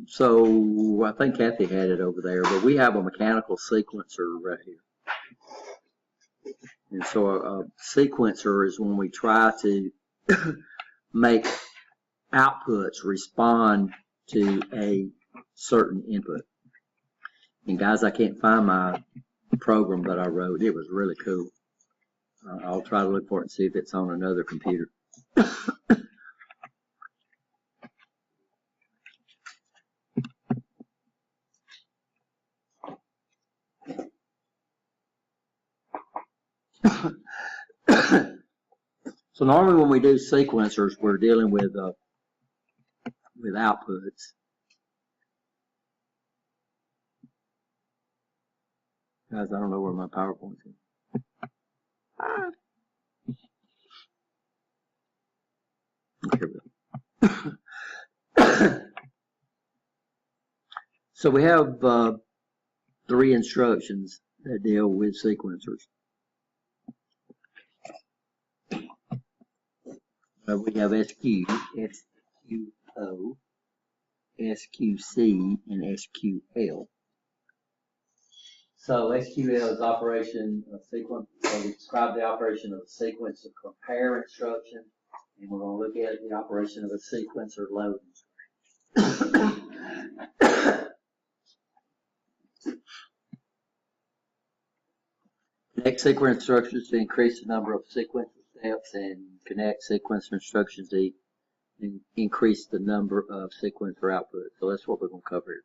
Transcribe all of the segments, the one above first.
So I think Kathy had it over there, but we have a mechanical sequencer right here. And so a sequencer is when we try to make outputs respond to a certain input. And guys, I can't find my program that I wrote. It was really cool. I'll try to look for it and see if it's on another computer. So normally when we do sequencers, we're dealing with outputs. Guys, I don't know where my PowerPoint is. Here we go. So we have 3 instructions that deal with sequencers. We have SQ, SQO, SQC, and SQL. So SQL is operation of sequence. So we describe the operation of a sequence of compare instruction, and we're going to look at the operation of a sequencer load instruction. Connect sequencer instructions to increase the number of sequencer steps, and connect sequencer instructions to increase the number of sequencer outputs. So that's what we're going to cover here.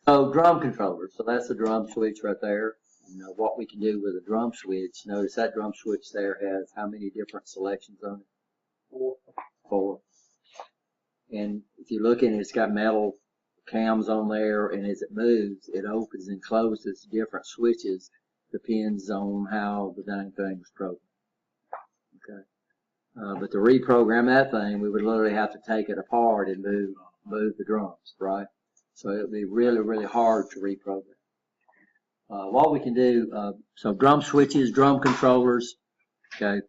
So drum controllers. So that's the drum switch right there. You know, what we can do with a drum switch. Notice that drum switch there has how many different selections on it? 4. And if you look at it, it's got metal cams on there, and as it moves, it opens and closes different switches. Depends on how the dang thing was programmed. Okay. But to reprogram that thing, we would literally have to take it apart and move the drums, right? So it would be really, really hard to reprogram. What we can do, so drum switches, drum controllers, okay.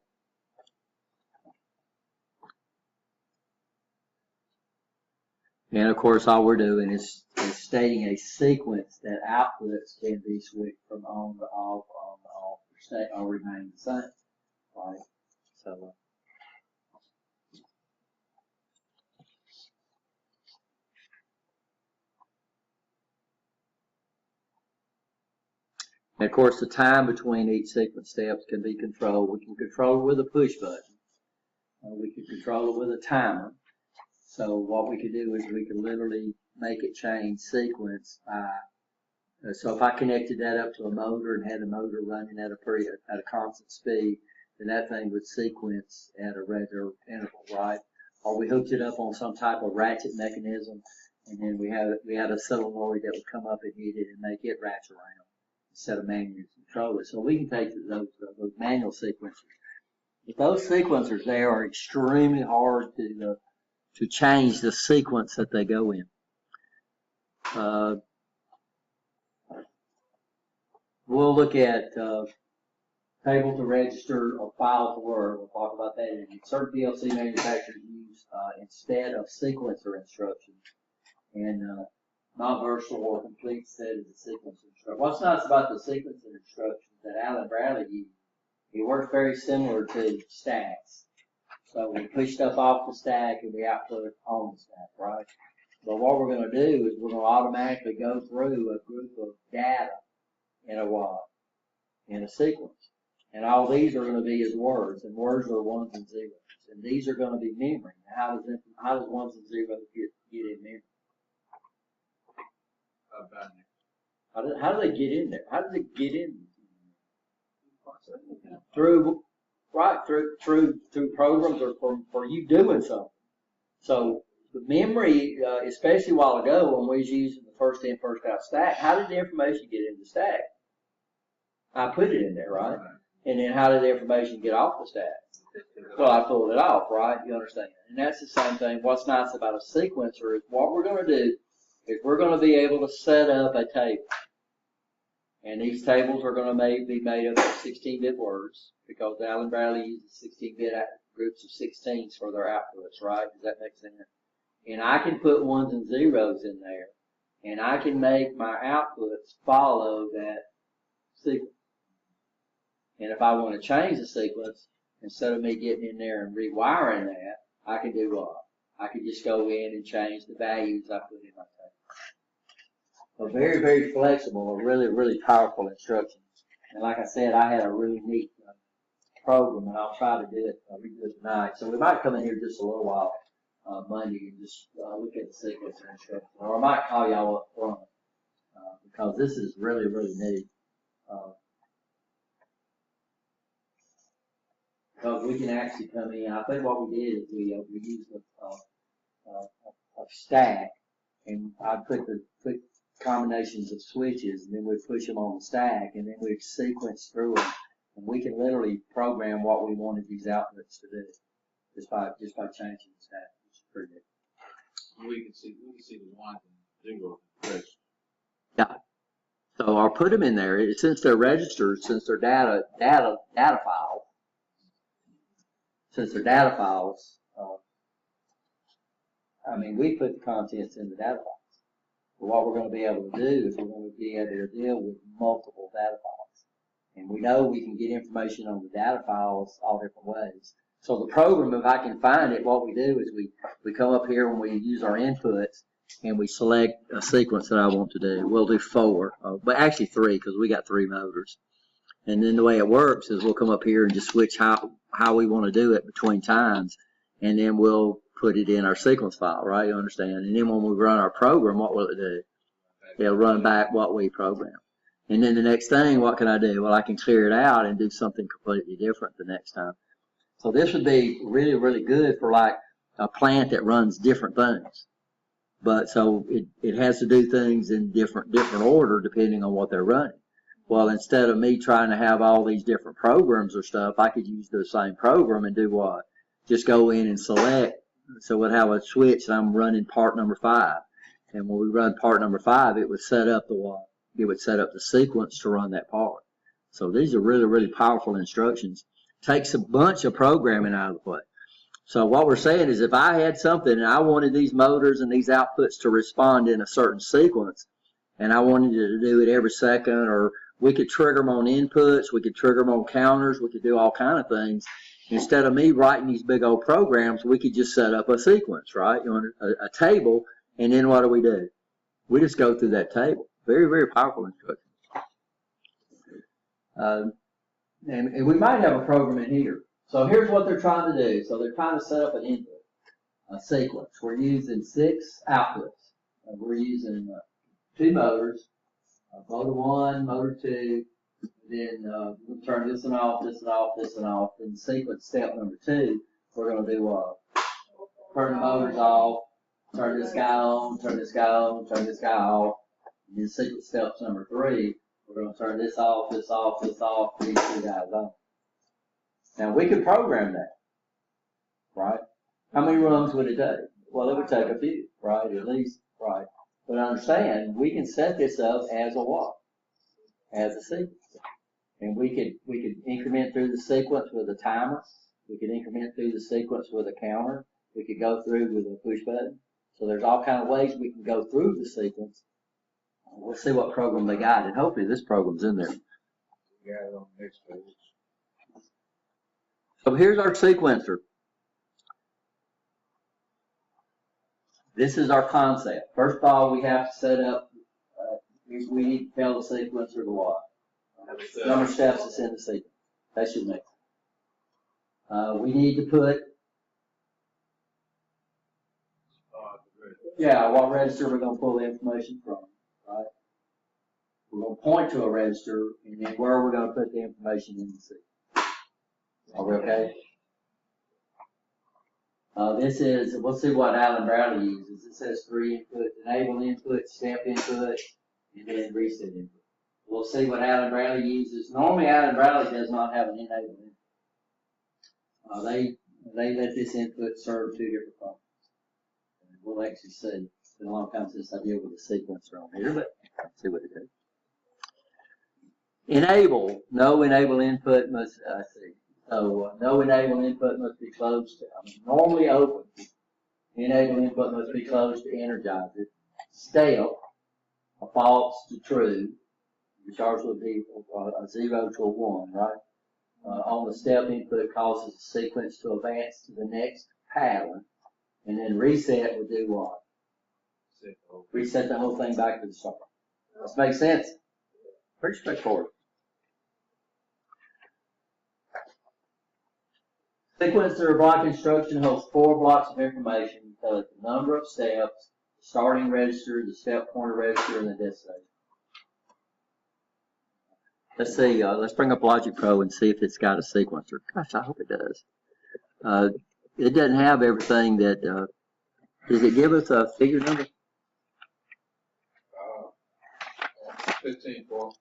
And of course, all we're doing is stating a sequence that outputs can be switched from on to off, or remain the same, right? So. And of course, the time between each sequence steps can be controlled. We can control it with a push button. We can control it with a timer. So what we could do is we could literally make it change sequence by, so if I connected that up to a motor and had the motor running at a constant speed, then that thing would sequence at a regular interval, right? Or we hooked it up on some type of ratchet mechanism, and then we had a solenoid that would come up and hit it and make it ratchet around instead of manually control it. So we can take those manual sequencers. But those sequencers, they are extremely hard to change the sequence that they go in. We'll look at table to register or file to word. We'll talk about that. And certain PLC manufacturers use instead of sequencer instructions, and not versatile or complete set is a sequencer instruction. What's nice about the sequencer instructions that Allen Bradley used, it works very similar to stacks. So we push stuff off the stack and we output on the stack, right? But what we're going to do is we're going to automatically go through a group of data in a sequence. And all these are going to be as words, and words are ones and zeros. And these are going to be memory. How does ones and zeros get in memory? How do they get in there? How do they get in? Through programs or for you doing something. So the memory, especially a while ago when we was using the first in, first out stack, how did the information get in the stack? I put it in there, right? And then how did the information get off the stack? Well, I pulled it off, right? You understand? And that's the same thing. What's nice about a sequencer is what we're going to do is we're going to be able to set up a table. And these tables are going to be made up of 16-bit words because Allen Bradley uses 16-bit groups of 16s for their outputs, right? Does that make sense? and I can put ones and zeros in there, and I can make my outputs follow that sequence. And if I want to change the sequence, instead of me getting in there and rewiring that, I can do what? I can just go in and change the values I put in my table. So very, very flexible, a really, really powerful instruction. And like I said, I had a really neat program, and I'll try to do it, redo it tonight. So we might come in here just a little while Monday and just look at the sequence and instruction. Or I might call y'all up front because this is really, really neat. Because we can actually come in. I think what we did is we used a stack, and I put combinations of switches, and then we push them on the stack, and then we sequence through them, and we can literally program what we wanted these outputs to do just by changing the stack, which is pretty good. We can see the ones and zeros. Yeah. So I'll put them in there. Since they're registered, since they're data files. Since they're data files, I mean, we put the contents in the data files. But what we're going to be able to do is we're going to be able to deal with multiple data files. And we know we can get information on the data files all different ways. So the program, if I can find it, what we do is we come up here and we use our inputs and we select a sequence that I want to do. We'll do 4, but actually 3 because we got 3 motors. And then the way it works is we'll come up here and just switch how we want to do it between times, and then we'll put it in our sequence file, right? You understand? And then when we run our program, what will it do? It'll run back what we programmed. And then the next thing, what can I do? Well, I can clear it out and do something completely different the next time. So this would be really, really good for like a plant that runs different things. But so it has to do things in different order depending on what they're running. Well, instead of me trying to have all these different programs or stuff, I could use the same program and do what? Just go in and select. So we'll have a switch and I'm running part number 5. And when we run part number 5, it would set up the what? It would set up the sequence to run that part. So these are really, really powerful instructions. Takes a bunch of programming out of the way. So what we're saying is if I had something and I wanted these motors and these outputs to respond in a certain sequence, and I wanted to do it every second, or we could trigger them on inputs, we could trigger them on counters, we could do all kind of things. Instead of me writing these big old programs, we could just set up a sequence, right? You want a table, and then what do? We just go through that table. Very, very powerful instructions. And we might have a program in here. So here's what they're trying to do. So they're trying to set up an input, a sequence. We're using 6 outputs. We're using 2 motors. Motor 1, motor 2, then we'll turn this one off, this one off, this one off. In sequence step number 2, we're going to do turn the motors off, turn this guy on, turn this guy on, turn this guy off. And then sequence steps number 3, we're going to turn this off, this off, this off, these 2 guys on. Now we could program that, right? How many runs would it take? Well, it would take a few, right? At least, right? But understand, we can set this up as a what? As a sequence. And we could increment through the sequence with a timer. We could increment through the sequence with a counter. We could go through with a push button. So there's all kind of ways we can go through the sequence. We'll see what program they got, and hopefully this program's in there. Yeah, on the next page. So here's our sequencer. This is our concept. First of all, we have to set up, we need to tell the sequencer to what? Number of steps that's in the sequence. That's your next. We need to put, what register we're going to pull the information from, right? We're going to point to a register, and then where we're going to put the information in the sequence. Are we okay? This is, we'll see what Allen Bradley uses. It says 3 input, enable input, step input, and then reset input. We'll see what Allen Bradley uses. Normally Allen Bradley does not have an enable input. They let this input serve 2 different functions. And we'll actually see. It's been a long time since I deal with a sequencer on here, but let's see what it does. Enable, no enable input must, see. So no enable input must be closed. Normally open. Enable input must be closed to energize it. Step, a false to true, which ours would be a 0 to a 1, right? On the step input causes the sequence to advance to the next pattern, and then reset would do what? Reset the whole thing back to the start. Does that make sense? Pretty straightforward. Sequencer or block instruction holds 4 blocks of information. Tell it the number of steps, the starting register, the step pointer register, and the destination. Let's see, let's bring up Logic Pro and see if it's got a sequencer. Gosh, I hope it does. It doesn't have everything that, does it give us a figure number? 15.4.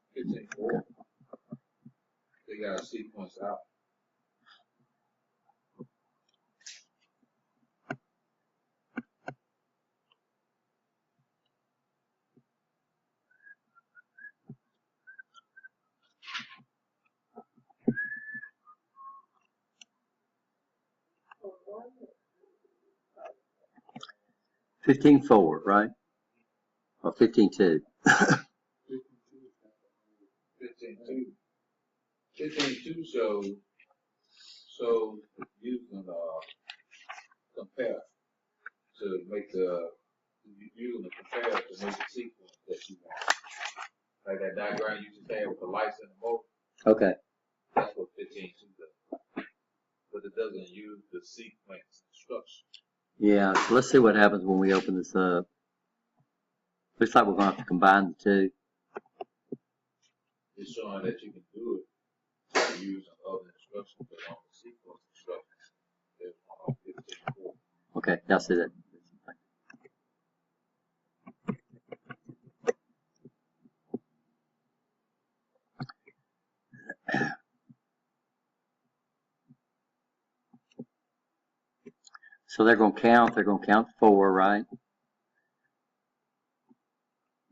They got a sequence out. $15.4, right? Or 15.2. 15.2. 15.2 shows using compare to make the using the compare to make the sequence that you want. Like that diagram you just had with the lights and the motor. Okay. That's what 15.2 does. But it doesn't use the sequence instruction. Yeah, so let's see what happens when we open this up. Looks like we're going to have to combine the two. It's showing that you can do it by using other instructions, but on the sequence instructions, there's one on 15.4. Okay, y'all see that. So they're going to count 4, right?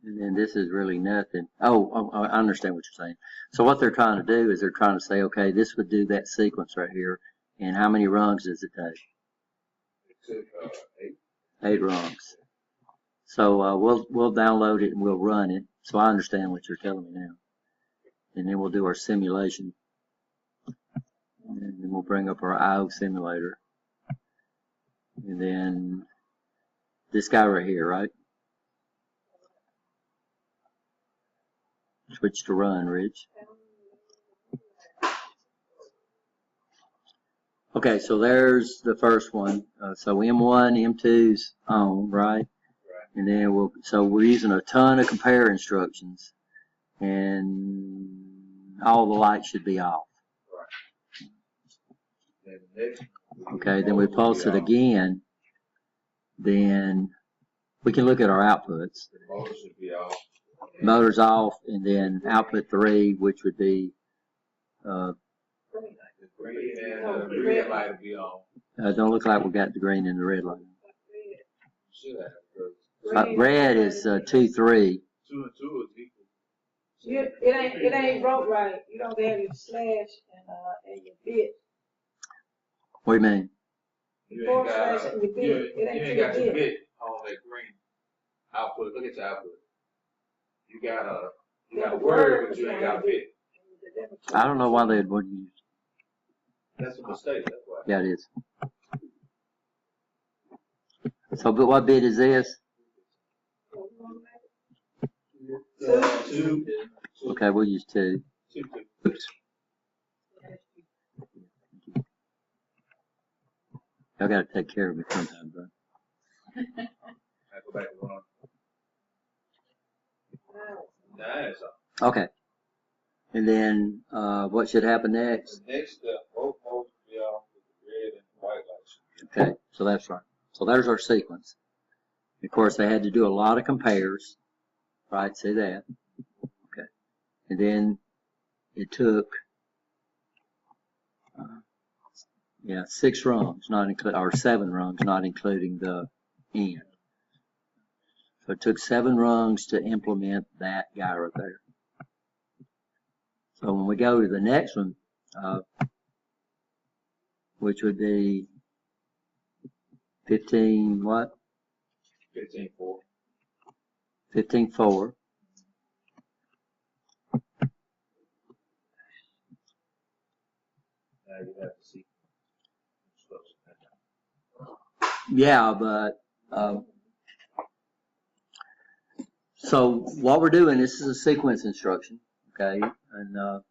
And then this is really nothing. Oh, I understand what you're saying. So what they're trying to do is they're trying to say, okay, this would do that sequence right here. And how many rungs does it take? It took 8. 8 rungs. So we'll download it and we'll run it. So I understand what you're telling me now. And then we'll do our simulation. And then we'll bring up our IO simulator. And then this guy right here, right? Switch to run, Rich. Okay, so there's the first one. So M1, M2's on, right? And then we're using a ton of compare instructions, and all the lights should be off. Okay, then we pulse it again. Then we can look at our outputs. The motor should be off. Motor's off, and then output 3, which would be The green and the red light will be on. don't look like we got the green and the red light. Should have. Red is 2, 3. 2 and 2 is equal. It ain't wrote right. You don't have your slash and your bit. What do you mean? You ain't got, Slash and your bit. you It ain't ain't got your your bit. bit on that green output. Look at your output. You got a word, but you ain't got a bit. I don't know why they would use. That's a mistake. That's why. Yeah, it is. So, but what bit is this? 2. Okay, we'll use 2. 2. Oops. Y'all got to take care of me sometimes, right? I go back to 1. Nice. Okay. And then what should happen next? The next step, both modes will be off with the red and the white lights. Okay, so that's right. So there's our sequence. Of course, they had to do a lot of compares, right? See that? Okay. And then it took, 6 rungs, or 7 rungs, not including the end. So it took 7 rungs to implement that guy right there. So when we go to the next one, which would be 15 what? 15-4. 15-4. Now you have to see instruction. Yeah, but, so what we're doing, this is a sequence instruction, okay? And,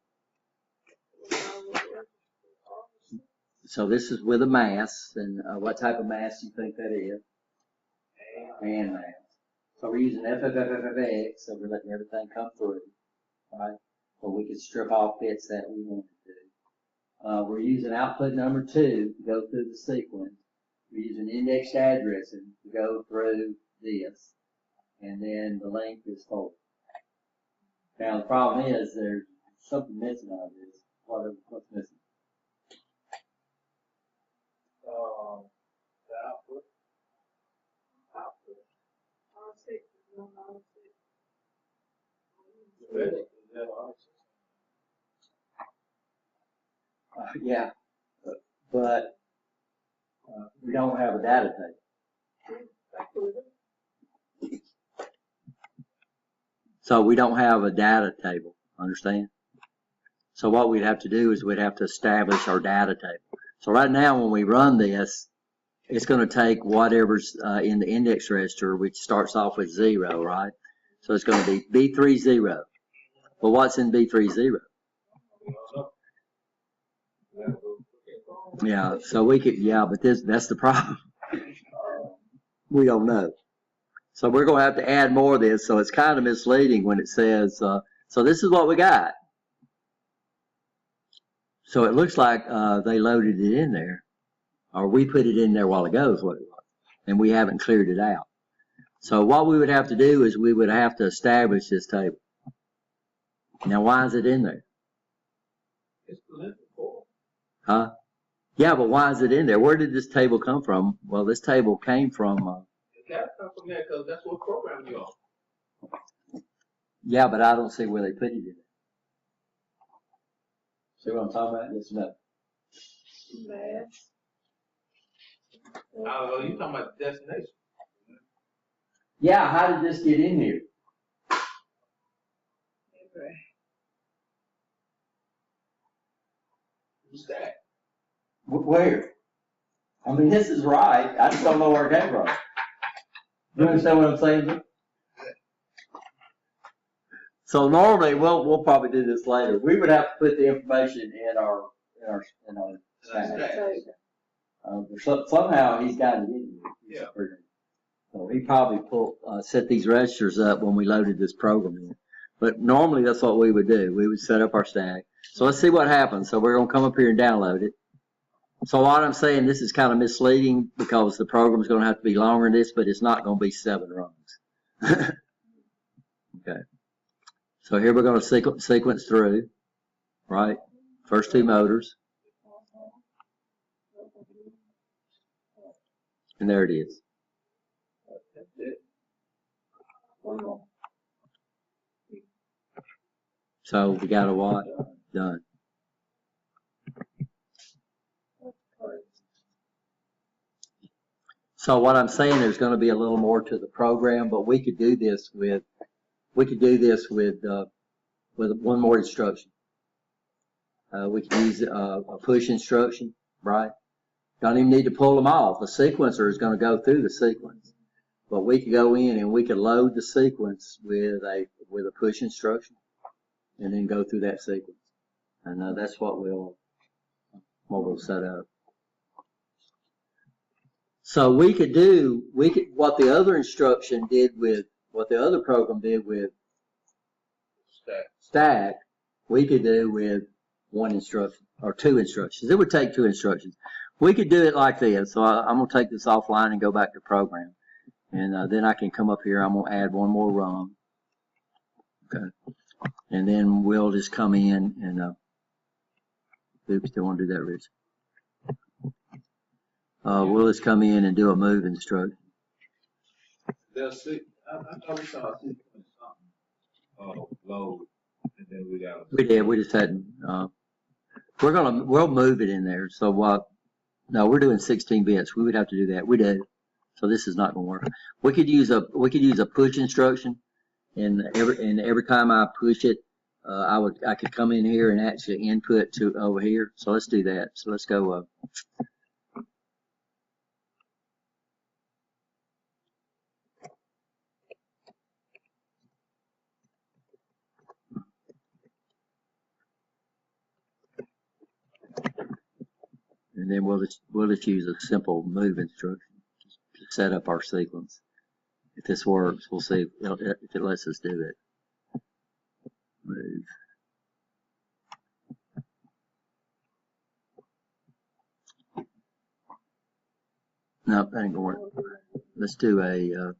so this is with a mass, and what type of mass do you think that is? And mass. So we're using FFFFX, so we're letting everything come through, right? So we can strip off bits that we want to do. We're using output number 2 to go through the sequence. We're using indexed addressing to go through this, and then the length is 4. Now the problem is there's something missing out of this. What's missing? The output. R6, no, R6. Yeah, but we don't have a data table. So we don't have a data table, understand? So what we'd have to do is we'd have to establish our data table. So right now when we run this, it's going to take whatever's in the index register, which starts off with 0, right? So it's going to be B30. Well, what's in B30? Yeah, so we could, but that's the problem. We don't know. So we're going to have to add more of this, so it's kind of misleading when it says, so this is what we got. So it looks like they loaded it in there, or we put it in there a while ago is what it was, and we haven't cleared it out. So what we would have to do is we would have to establish this table. Now, why is it in there? It's length of 4. Huh? Yeah, but why is it in there? Where did this table come from? Well, this table came from... It got to come from there because that's what program you're on. Yeah, but I don't see where they put it in there. See what I'm talking about? Yes, no. Mass. You're talking about the destination. Yeah, how did this get in here? Stack. Where? I mean, this is right. I just don't know where it came from. You understand what I'm saying? So normally, we'll probably do this later. We would have to put the information in our stack. Somehow he's got it in here. Yeah. So he probably set these registers up when we loaded this program in. But normally that's what we would do. We would set up our stack. So let's see what happens. So we're going to come up here and download it. So what I'm saying, this is kind of misleading because the program is going to have to be longer than this, but it's not going to be 7 runs. Okay. So here we're going to sequence through, right? First 2 motors. And there it is. That's it. So we got a what? Done. So what I'm saying, there's going to be a little more to the program, but we could do this with one more instruction. We could use a push instruction, right? Don't even need to pull them off. The sequencer is going to go through the sequence, but we could go in and we could load the sequence with a push instruction, and then go through that sequence. And that's what we'll set up. So what the other instruction did what the other program did with stack, we could do with 1 instruction or 2 instructions. It would take 2 instructions. We could do it like this. So I'm going to take this offline and go back to program. And then I can come up here. I'm going to add 1 more rung. Okay. And then we'll just come in and, oops, don't want to do that, Rich. We'll just come in and do a move instruction. I thought we saw a sequence something. Load. And then we did. We just hadn't, we'll move it in there. So No, we're doing 16 bits. We would have to do that. We do. So this is not gonna work. We could use a push instruction, and every time I push it, I could come in here and actually input to over here. So let's do that. So let's go. And then we'll just use a simple move instruction to set up our sequence. If this works, we'll see if it lets us do it. Move. No, that ain't gonna work. Let's do a.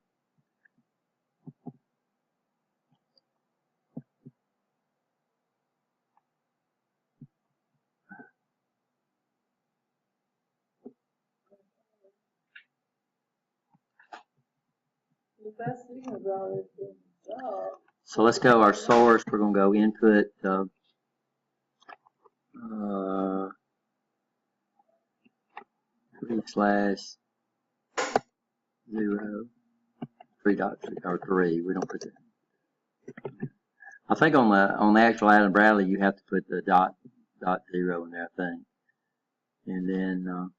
So let's go our source. We're gonna go input. 3/0 3.3 or 3. We don't put that. I think on the actual Allen Bradley you have to put the dot 0 in there, I think. And then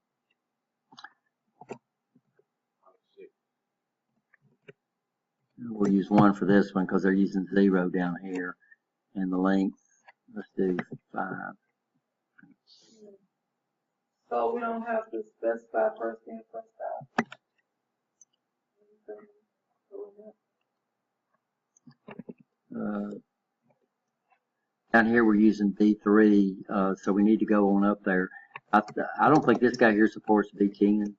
we'll use 1 for this one because they're using 0 down here. And the length, let's do 5. So we don't have to specify first in, first out. Down here we're using B3, so we need to go on up there. I don't think this guy here supports B10.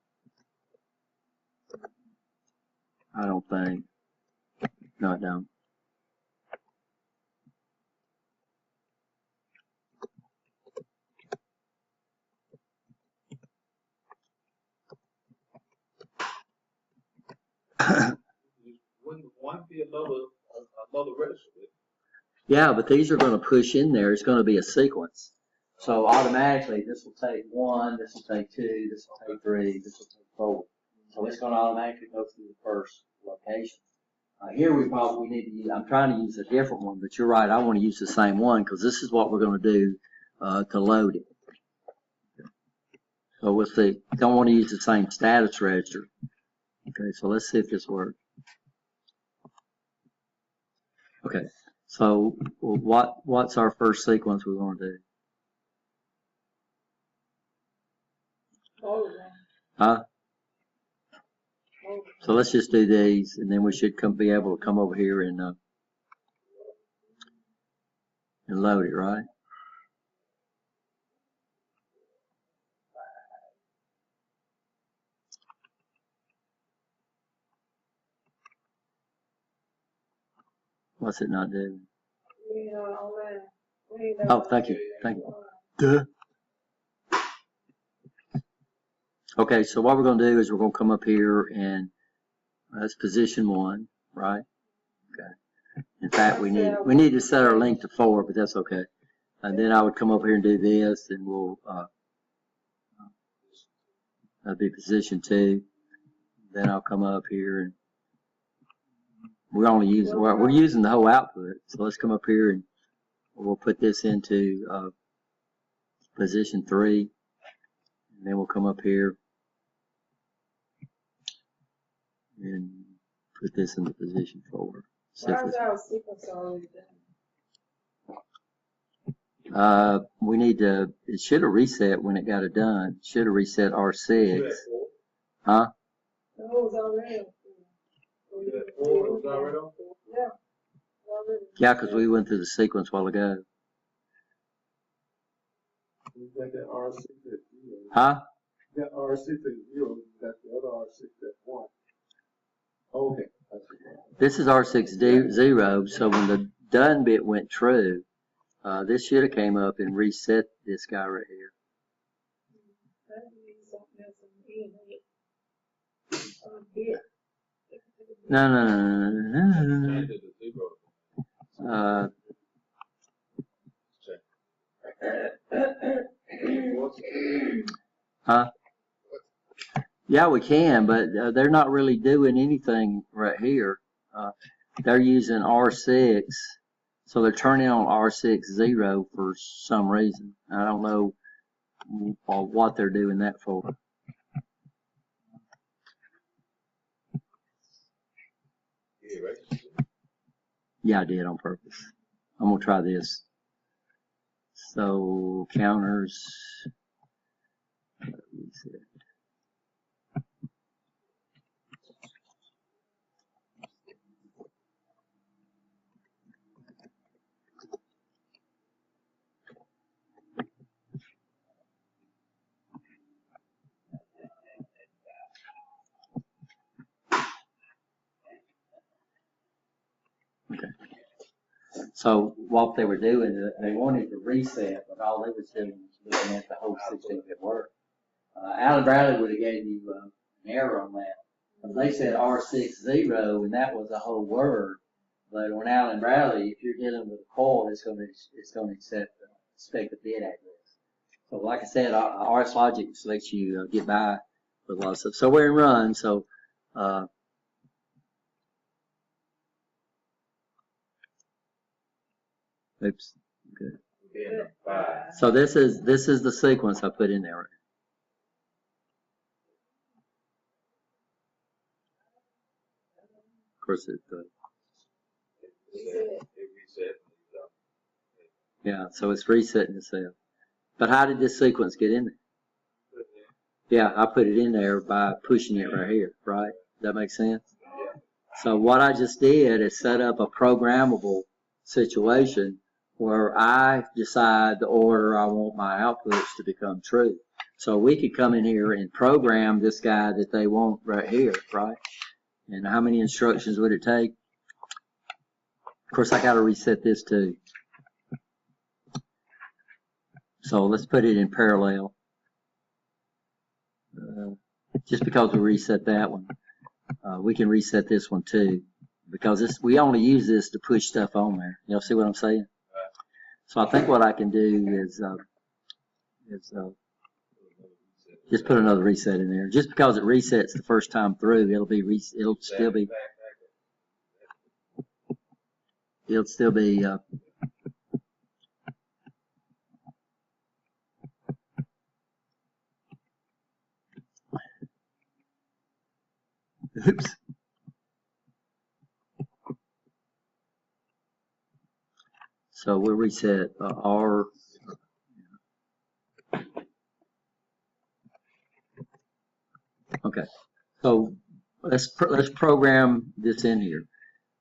I don't think. No, it don't. Wouldn't one be another register? Yeah, but these are going to push in there. It's going to be a sequence. So automatically, this will take 1, this will take 2, this will take 3, this will take 4. So it's going to automatically go through the first location. Here we probably need to use, I'm trying to use a different one, but you're right, I want to use the same one because this is what we're going to do to load it. So we'll see. Don't want to use the same status register. Okay, so let's see if this works. Okay, so what's our first sequence we're going to do? Huh? So let's just do these, and then we should be able to come over here and load it, right? What's it not doing? Oh, thank you, thank you. Duh. Okay, so what we're going to do is we're going to come up here and that's position 1, right? Okay. In fact, we need to set our length to 4, but that's okay. And then I would come up here and do this, and we'll that'd be position 2. Then I'll come up here and we're using the whole output. So let's come up here and we'll put this into position 3, and then we'll come up here and put this into position 4. Why is our sequence already done? We need to, it should have reset when it got it done. It should have reset R6. Huh? No, it was already. Yeah. Yeah, because we went through the sequence a while ago. Huh? That R6 at 0, you got the other R6 at 1. Okay. This is R6 0, so when the done bit went true, this should have came up and reset this guy right here. No. Huh? Yeah, we can, but they're not really doing anything right here. They're using R6, so they're turning on R6.0 for some reason. I don't know what they're doing that for. Yeah, right. Yeah, I did on purpose. I'm gonna try this. So counters. Reset. So what they were doing, they wanted to reset, but all they was doing was looking at the whole 16-bit word. Allen Bradley would have gave you an error on that. Because they said R60, and that was a whole word. But on Allen Bradley, if you're dealing with a coil, it's going to expect a bit address. So like I said, RS Logic lets you get by with a lot of stuff. So we're in run, so oops, good. Then 5. So this is the sequence I put in there. Of course, It reset. yeah, so it's resetting itself. But how did this sequence get in there? Yeah, I put it in there by pushing it right here, right? Does that make sense? So what I just did is set up a programmable situation where I decide the order I want my outputs to become true. So we could come in here and program this guy that they want right here, right? And how many instructions would it take? Of course, I got to reset this too. So let's put it in parallel. Just because we reset that one, we can reset this one too, because we only use this to push stuff on there. You know, see what I'm saying? So I think what I can do is just put another reset in there. Just because it resets the first time through, it'll still be oops. So we'll reset R. Okay. So let's program this in here.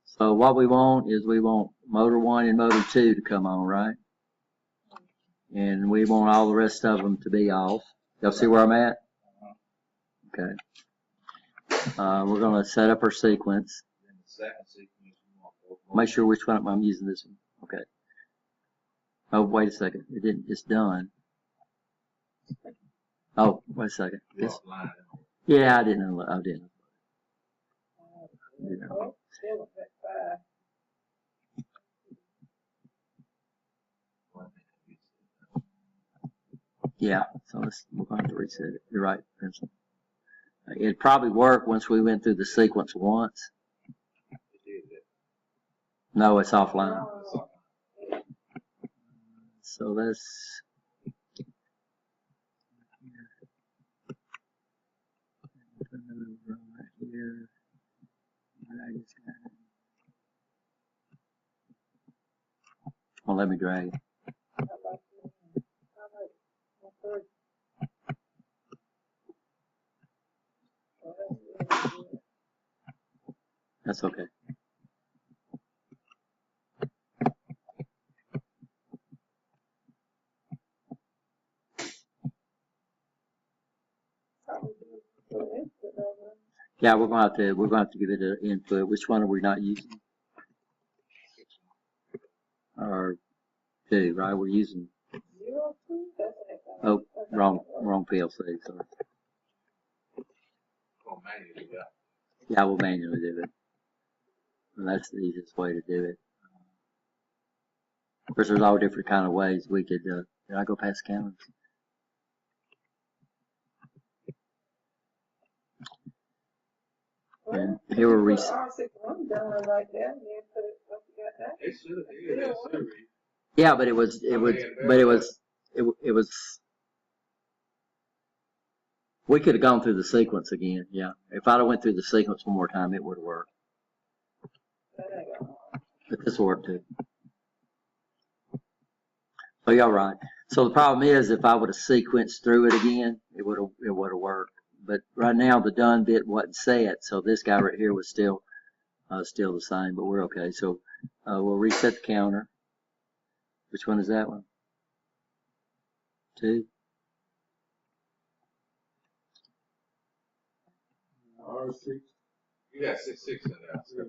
So what we want is we want motor 1 and motor 2 to come on, right? And we want all the rest of them to be off. Y'all see where I'm at? Okay. We're going to set up our sequence. Then the second sequence, you want both Make sure which one I'm using this one. Okay. Oh, wait a second. It didn't. It's done. Oh, wait a second. you're offline. Yeah, I didn't know. I didn't. Oh, still at 5. Yeah. So we're going to have to reset it. You're right, Vincent. It'd probably work once we went through the sequence once. No, it's offline. So let's put another row right here. Drag this guy. Well, let me drag it. That's okay. Yeah, we're going to have to give it an input. Which one are we not using? Or 2, right? We're using. Oh, wrong PLC. Sorry. Oh, manually, yeah. Yeah, we'll manually do it. And that's the easiest way to do it. Of course, there's all different kind of ways we could. Did I go past counters? And here we're reset. R61 done right there, and then put it, what you got there? They should have did that series. Yeah, but it was, we could have gone through the sequence again, yeah. If I'd have went through the sequence one more time, it would have worked. That ain't gonna work. But this will work too. So y'all right. So the problem is, if I would have sequenced through it again, it would have worked. But right now the done bit wasn't set, so this guy right here was still the same, but we're okay. So we'll reset the counter. Which one is that one? 2. R6. You got 6-6 in there. I got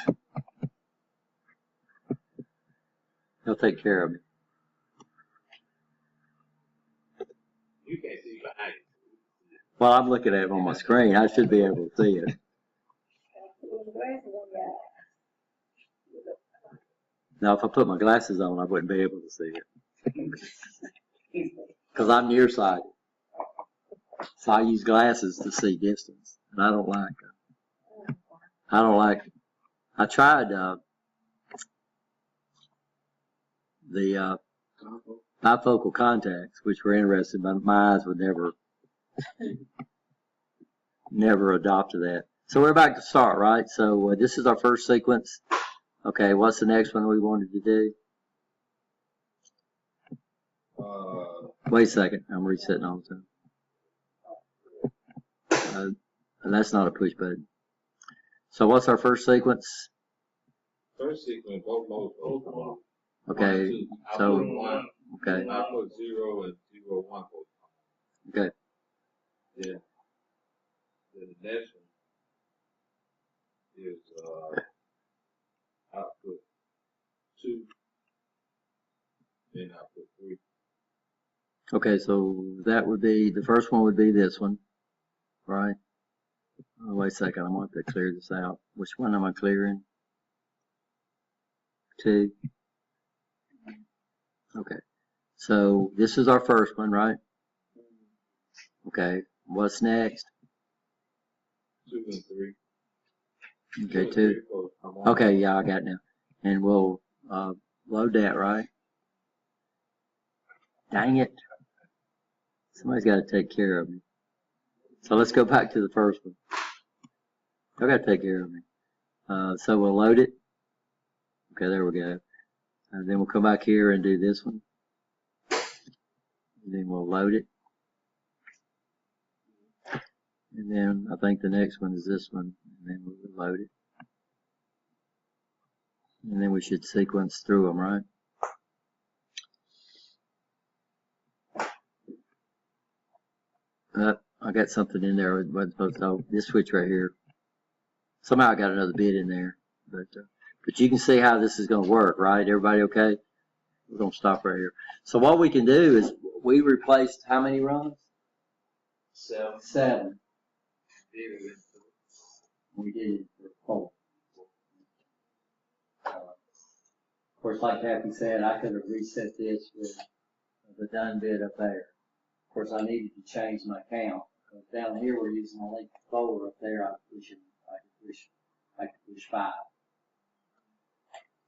6-1. He'll take care of me. You can't see behind you. Well, I'm looking at it on my screen. I should be able to see it. Put the glasses on your Now, if I put my glasses on, I wouldn't be able to see it. Because I'm nearsighted. So I use glasses to see distance. And I don't like it. I tried the bifocal contacts, which were interesting, but my eyes would never adopt to that. So we're back to start, right? So this is our first sequence. Okay, what's the next one we wanted to do? Wait a second, I'm resetting all the time. That's not a push button. So what's our first sequence? First sequence, both modes open. Okay, 1, 2. I so, put 1. okay, I put 0 and 0, 1. okay. Then the next one is output 2. Then output 3. Okay, so that would be, the first one would be this one, right? Oh, wait a second, I'm going to have to clear this out. Which one am I clearing? 2. Okay, so this is our first one, right? Okay, what's next? 2 and 3. Okay, 2. Okay, yeah, I got it now. And we'll load that, right? Dang it. Somebody's got to take care of me. So let's go back to the first one. I got to take care of me. So we'll load it. Okay, there we go. And then we'll come back here and do this one. And then we'll load it. And then I think the next one is this one. And then we'll load it. And then we should sequence through them, right? I got something in there. I wasn't supposed to. Oh, this switch right here. Somehow I got another bit in there. But you can see how this is going to work, right? Everybody okay? We're going to stop right here. So what we can do is we replaced how many runs? 7. We did it for 4. Of course, like Kathy said, I could have reset this with the done bit up there. Of course, I needed to change my count. Because down here we're using a link controller. Up there I could push 5.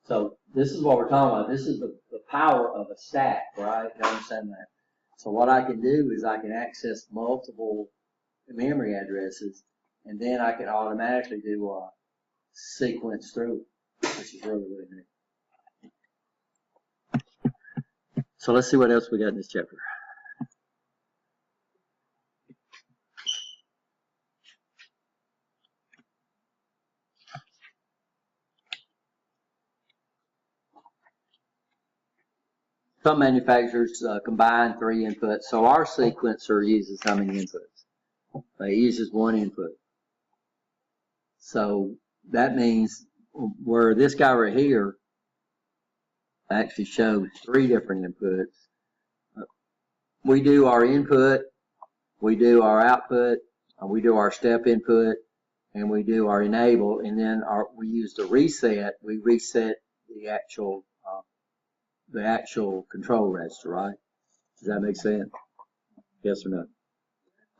So this is what we're talking about. This is the power of a stack, right? You understand that? So what I can do is I can access multiple memory addresses, and then I can automatically do a sequence through, which is really, really neat. So let's see what else we got in this chapter. Some manufacturers combine 3 inputs. So our sequencer uses how many inputs? It uses 1 input. So that means where this guy right here actually shows 3 different inputs. We do our input, we do our output, we do our step input, and we do our enable, and then we use the reset. We reset the actual control register, right? Does that make sense? Yes or no?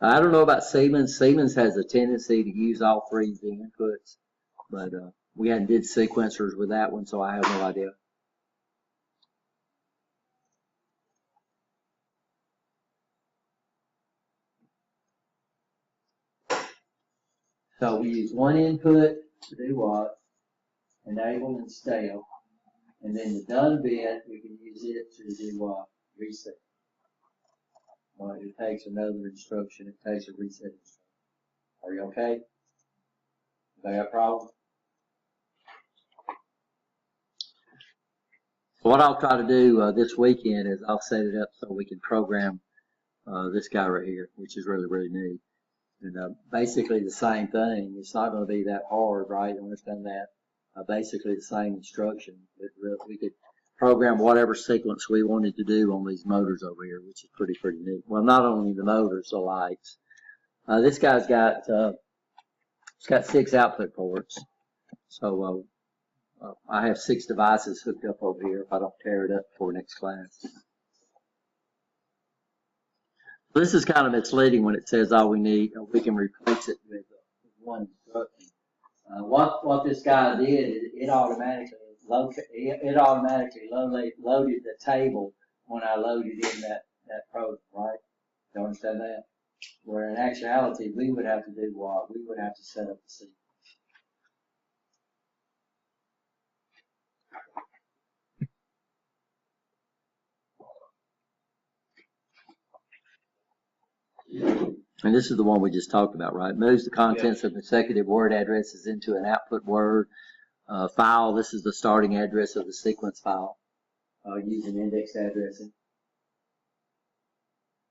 I don't know about Siemens. Siemens has a tendency to use all three of the inputs, but we hadn't did sequencers with that one, so I have no idea. So we use one input to do what? Enable and stale. And then the done bit, we can use it to do what? Reset. Well, it takes another instruction. It takes a reset instruction. Are you okay? Got a problem? So what I'll try to do this weekend is I'll set it up so we can program this guy right here, which is really, really neat. And basically the same thing. It's not going to be that hard, right? You understand that? Basically the same instruction. We could program whatever sequence we wanted to do on these motors over here, which is pretty neat. Well, not only the motors, the lights. This guy's got it's got 6 output ports. So I have 6 devices hooked up over here if I don't tear it up before next class. This is kind of misleading when it says all we need, we can replace it with one instruction. What this guy did is it automatically loaded the table when I loaded in that program, right? You understand that? Where in actuality, we would have to do what? We would have to set up the sequence. And this is the one we just talked about, right? Moves the contents of consecutive word addresses into an output word file. This is the starting address of the sequence file using index addressing.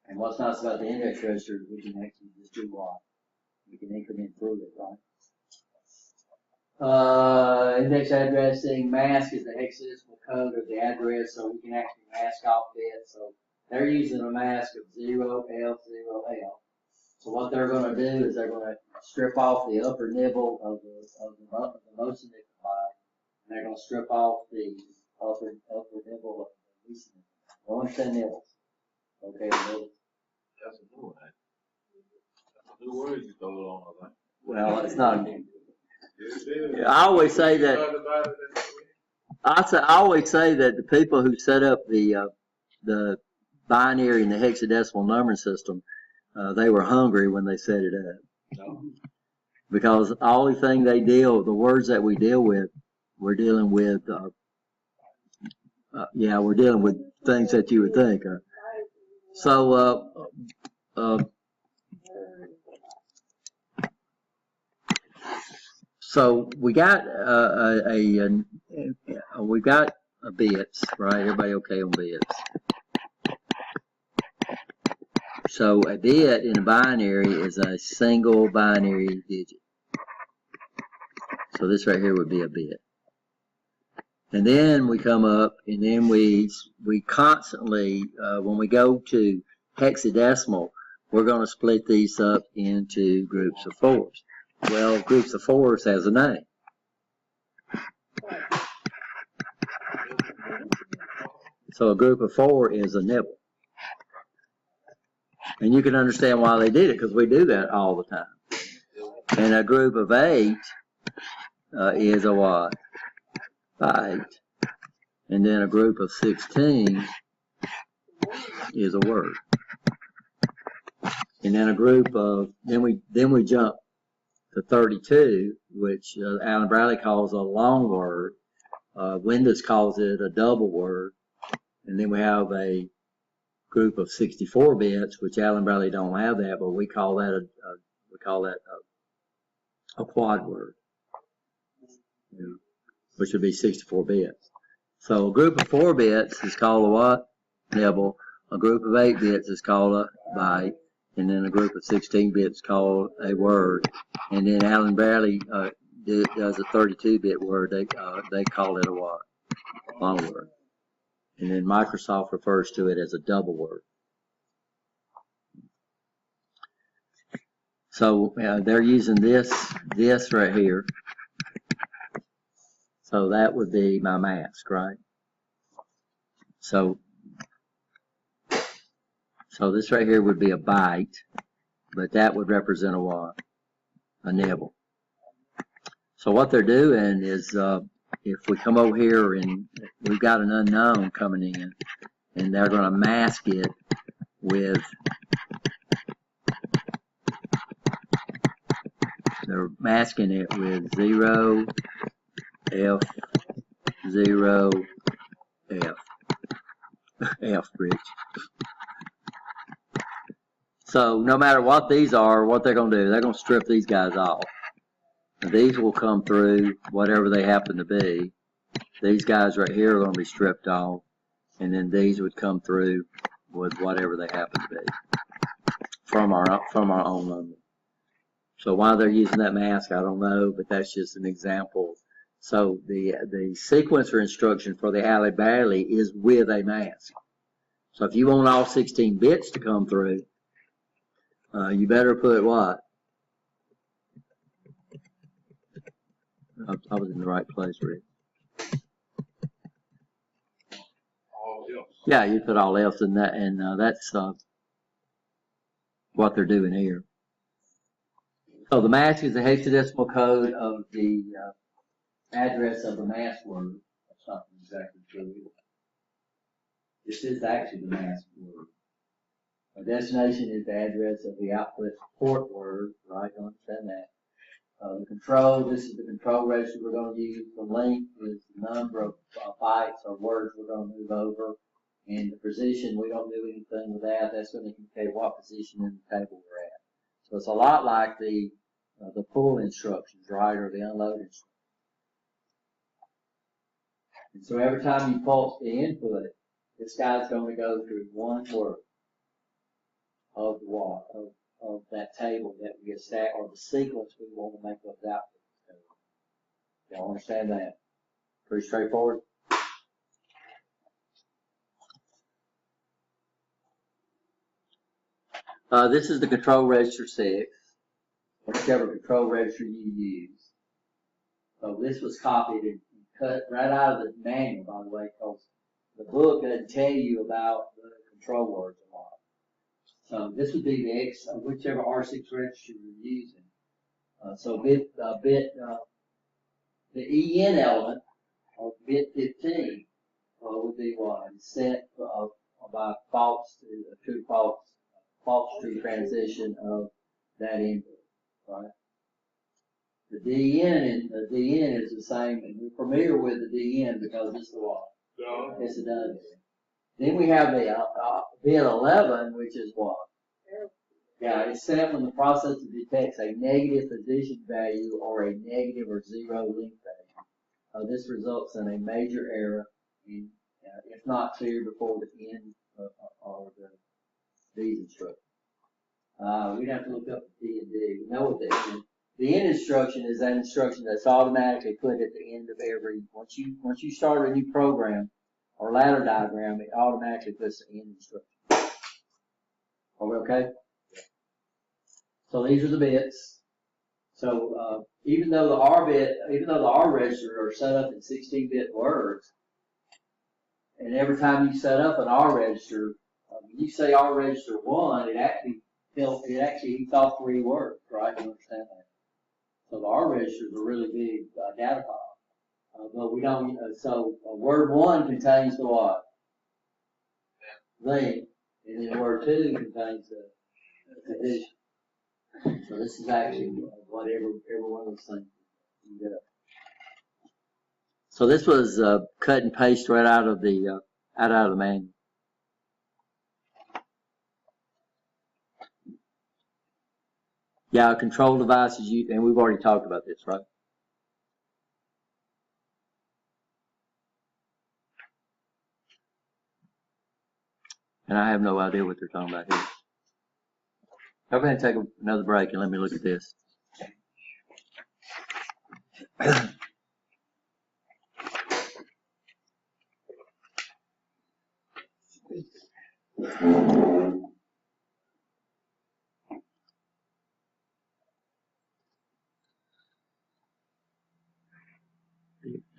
And what's nice about the index register is we can actually just do what? We can increment through it, right? Index addressing, mask is the hexadecimal code of the address, so we can actually mask off bits. So they're using a mask of 0L0L. So what they're going to do is they're going to strip off the upper nibble of the most signified, and they're going to strip off the upper nibble of the least signified. You understand nibbles? Okay, nibbles. That's a new one. That's a new word you throw on, I think. Well, it's not a new. I always say that. I always say that the people who set up the binary and the hexadecimal numbering system, they were hungry when they set it up. No. Because the only thing the words that we deal with, we're dealing with, we're dealing with things that you would think. So we got we've got bits, right? Everybody okay on bits? So a bit in a binary is a single binary digit. So this right here would be a bit. And then we come up, and then we constantly, when we go to hexadecimal, we're going to split these up into groups of 4s. Well, groups of 4s has a name. So a group of 4 is a nibble. And you can understand why they did it, because we do that all the time. And a group of 8 is a what? 8. And then a group of 16 is a word. And then a group of, then we jump to 32, which Allen Bradley calls a long word. Windows calls it a double word. And then we have a group of 64 bits, which Allen Bradley don't have that, but we call that a quad word, which would be 64 bits. So a group of 4 bits is called a what? Nibble. A group of 8 bits is called a byte, and then a group of 16 bits called a word. And then Allen Bradley does a 32-bit word. They call it a what? Long word. And then Microsoft refers to it as a double word. So they're using this right here. So that would be my mask, right? So this right here would be a byte. but that would represent a what? A nibble. So what they're doing is, if we come over here and we've got an unknown coming in, and they're going to mask it with, they're masking it with 0, F, 0, F. F, Rich. So no matter what these are, what they're going to do, they're going to strip these guys off. And these will come through whatever they happen to be. These guys right here are going to be stripped off, and then these would come through with whatever they happen to be from our own number. So why they're using that mask, I don't know, but that's just an example. So the sequencer instruction for the Alli Bally is with a mask. So if you want all 16 bits to come through, you better put what? I was in the right place, Rick. All else. Yeah, you put all else in that, and that's what they're doing here. So the mask is the hexadecimal code of the address of the mask word. That's not exactly true. This is actually the mask word. A destination is the address of the output port word, right? You understand that. The control, this is the control register we're going to use. The length is the number of bytes or words we're going to move over. And the position, we don't do anything with that. That's going to indicate what position in the table we're at. So it's a lot like the pull instructions, right, or the unload instructions. And so every time you pulse the input, this guy's going to go through one word of the what? Of that table that we get stacked, or the sequence we want to make those outputs. Y'all understand that? Pretty straightforward. This is the control register 6, whichever control register you use. So this was copied and cut right out of the manual, by the way, because the book doesn't tell you about the control words a lot. So this would be the X, whichever R6 register you're using. The EN element, or bit 15, would be what? It's set by false to false true transition of that input, right? The DN is the same, and we're familiar with the DN because it's the what? It's a done. Then we have the bit 11, which is what? Yeah, it's set when the processor detects a negative position value or a negative or zero length value. This results in a major error, and if not clear before the end of these instructions. We'd have to look up the D and D. We know what that is. The end instruction is that instruction that's automatically put at the end of every, once you start a new program or ladder diagram, it automatically puts the end instruction. Are we okay? So these are the bits. So even though the R register are set up in 16-bit words, and every time you set up an R register, when you say R register 1, it actually eats all 3 words, right? You understand that? So the R registers are really big data file. But we don't, so word 1 contains the what? Length, and then word 2 contains the addition. So this is actually what every one of those things you get. So this was cut and paste right out of the manual. Yeah, control devices, and we've already talked about this, right? And I have no idea what they're talking about here. Go ahead and take another break and let me look at this.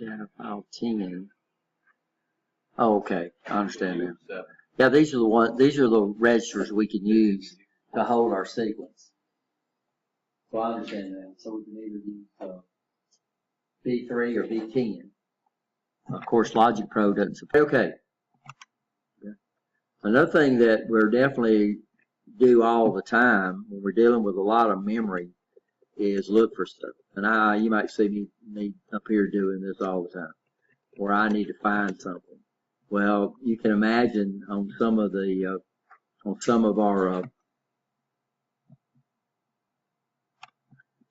Data file 10. Oh, okay, I understand now. Yeah, these are the registers we can use to hold our sequence. So I understand that. So we can either use B3 or B10. Of course, Logic Pro doesn't support. Okay. Another thing that we're definitely do all the time when we're dealing with a lot of memory is look for stuff. And you might see me up here doing this all the time, where I need to find something. Well, you can imagine on some of our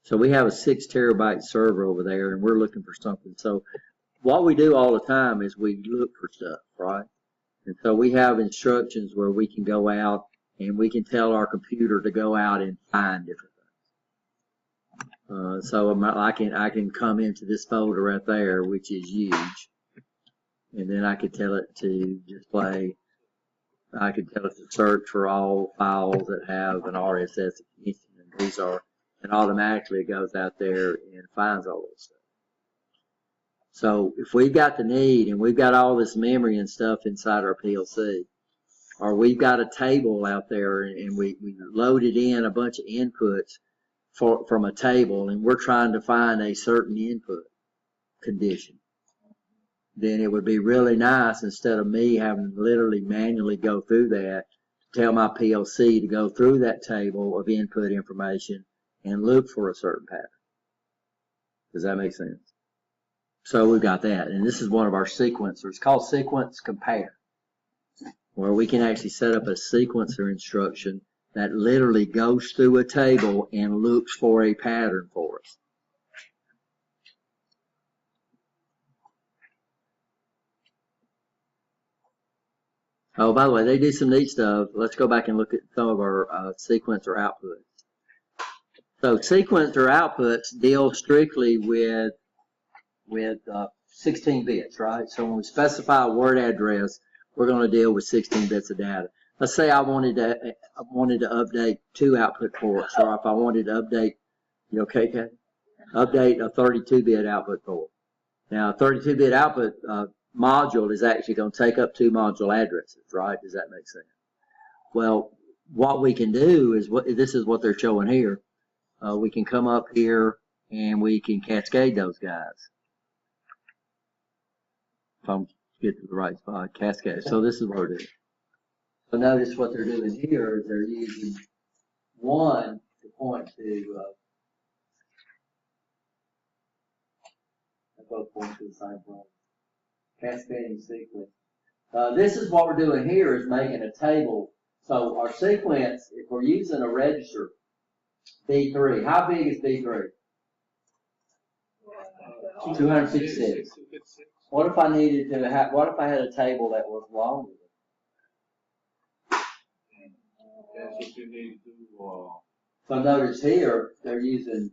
so we have a 6 terabyte server over there, and we're looking for something. So what we do all the time is we look for stuff, right? And so we have instructions where we can go out and we can tell our computer to go out and find different things. So I can come into this folder right there, which is huge, and then I could tell it to display. I could tell it to search for all files that have an RSS extension, and these are, and automatically it goes out there and finds all those stuff. So if we've got the need and we've got all this memory and stuff inside our PLC, or we've got a table out there and we loaded in a bunch of inputs from a table, and we're trying to find a certain input condition, then it would be really nice, instead of me having to literally manually go through that, to tell my PLC to go through that table of input information and look for a certain pattern. Does that make sense? So we've got that, and this is one of our sequencers. It's called Sequence Compare, where we can actually set up a sequencer instruction that literally goes through a table and looks for a pattern for us. Oh, by the way, they do some neat stuff. Let's go back and look at some of our sequencer outputs. So sequencer outputs deal strictly with 16 bits, right? So when we specify a word address, we're going to deal with 16 bits of data. Let's say I wanted to update 2 output ports, or if I wanted to update, you okay, Kate? Update a 32-bit output port. Now, a 32-bit output module is actually going to take up 2 module addresses, right? Does that make sense? Well, what we can do is, this is what they're showing here. We can come up here and we can cascade those guys. If I'm get to the right spot, cascade. So this is what we're doing. So notice what they're doing here is they're using 1 to point to, both point to the same point. Cascading sequence. This is what we're doing here, is making a table. So our sequence, if we're using a register, B3, how big is B3? 256. What if I needed to have, what if I had a table that was longer? That's what you need to do. So notice here, they're using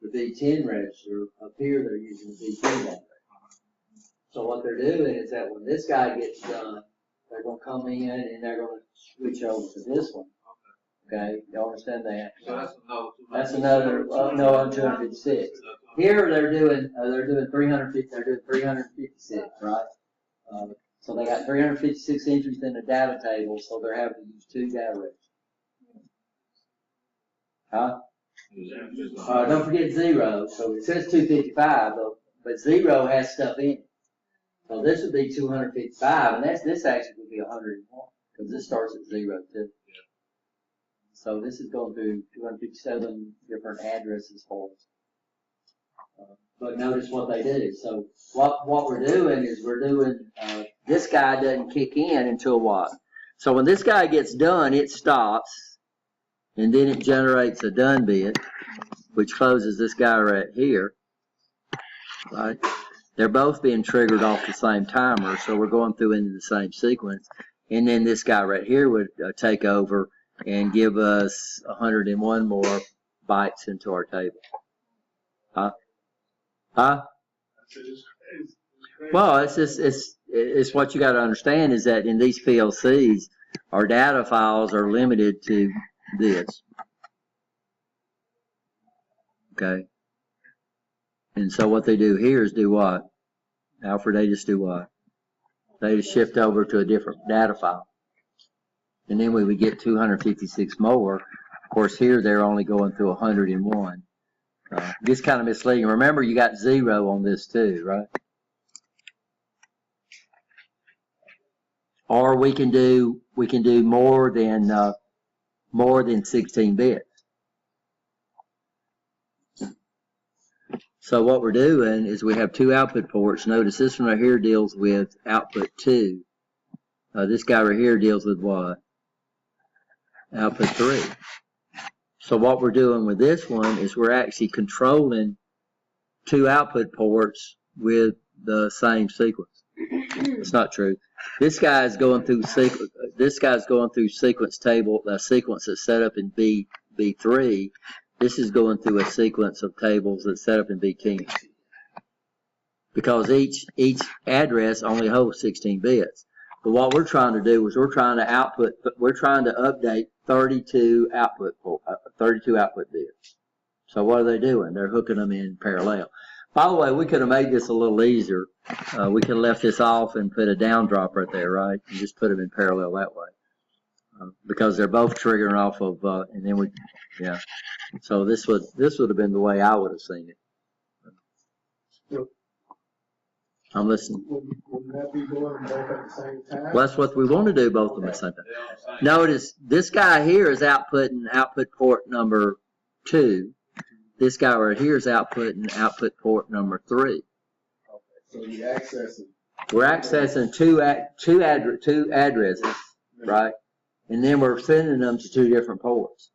the B10 register. Up here, they're using the B10 register. So what they're doing is that when this guy gets done, they're going to come in and they're going to switch over to this one. Okay, y'all understand that? So that's another. No, 256. Here they're doing 350. They're doing 356, right? So they got 356 entries in the data table, so they're having to use 2 data registers. Huh? Don't forget 0. So it says 255, but 0 has stuff in it. So this would be 255, and this actually would be 101 because this starts at 0 too. So this is going through 257 different addresses for us. But notice what they do. So what we're doing is this guy doesn't kick in until what? So when this guy gets done, it stops, and then it generates a done bit, which closes this guy right here. Right? They're both being triggered off the same timer, so we're going through into the same sequence. And then this guy right here would take over and give us 101 more bytes into our table. Huh? Well, it's what you got to understand is that in these PLCs, our data files are limited to this. Okay. And so what they do here is do what? Alfred, they just do what? They just shift over to a different data file. and then we would get 256 more. Of course, here they're only going through 101. This kind of misleading. Remember, you got 0 on this too, right? Or we can do more than 16 bits. So what we're doing is we have 2 output ports. Notice this one right here deals with output 2. This guy right here deals with what? Output 3. So what we're doing with this one is we're actually controlling 2 output ports with the same sequence. It's not true. This guy's going through sequence table, a sequence that's set up in B3. This is going through a sequence of tables that's set up in B10. Because each address only holds 16 bits. But what we're trying to do is we're trying to update 32 output bits. So what are they doing? They're hooking them in parallel. By the way, we could have made this a little easier. We could have left this off and put a down drop right there, right? And just put them in parallel that way. Because they're both triggering off of, and then yeah. So this would have been the way I would have seen it. I'm listening. Wouldn't that be doing them both at the same time? Well, that's what we want to do, both of them at the same time. Notice this guy here is outputting output port number 2. This guy right here is outputting output port number 3. Okay, so you're accessing. We're accessing two addresses, right? And then we're sending them to 2 different ports.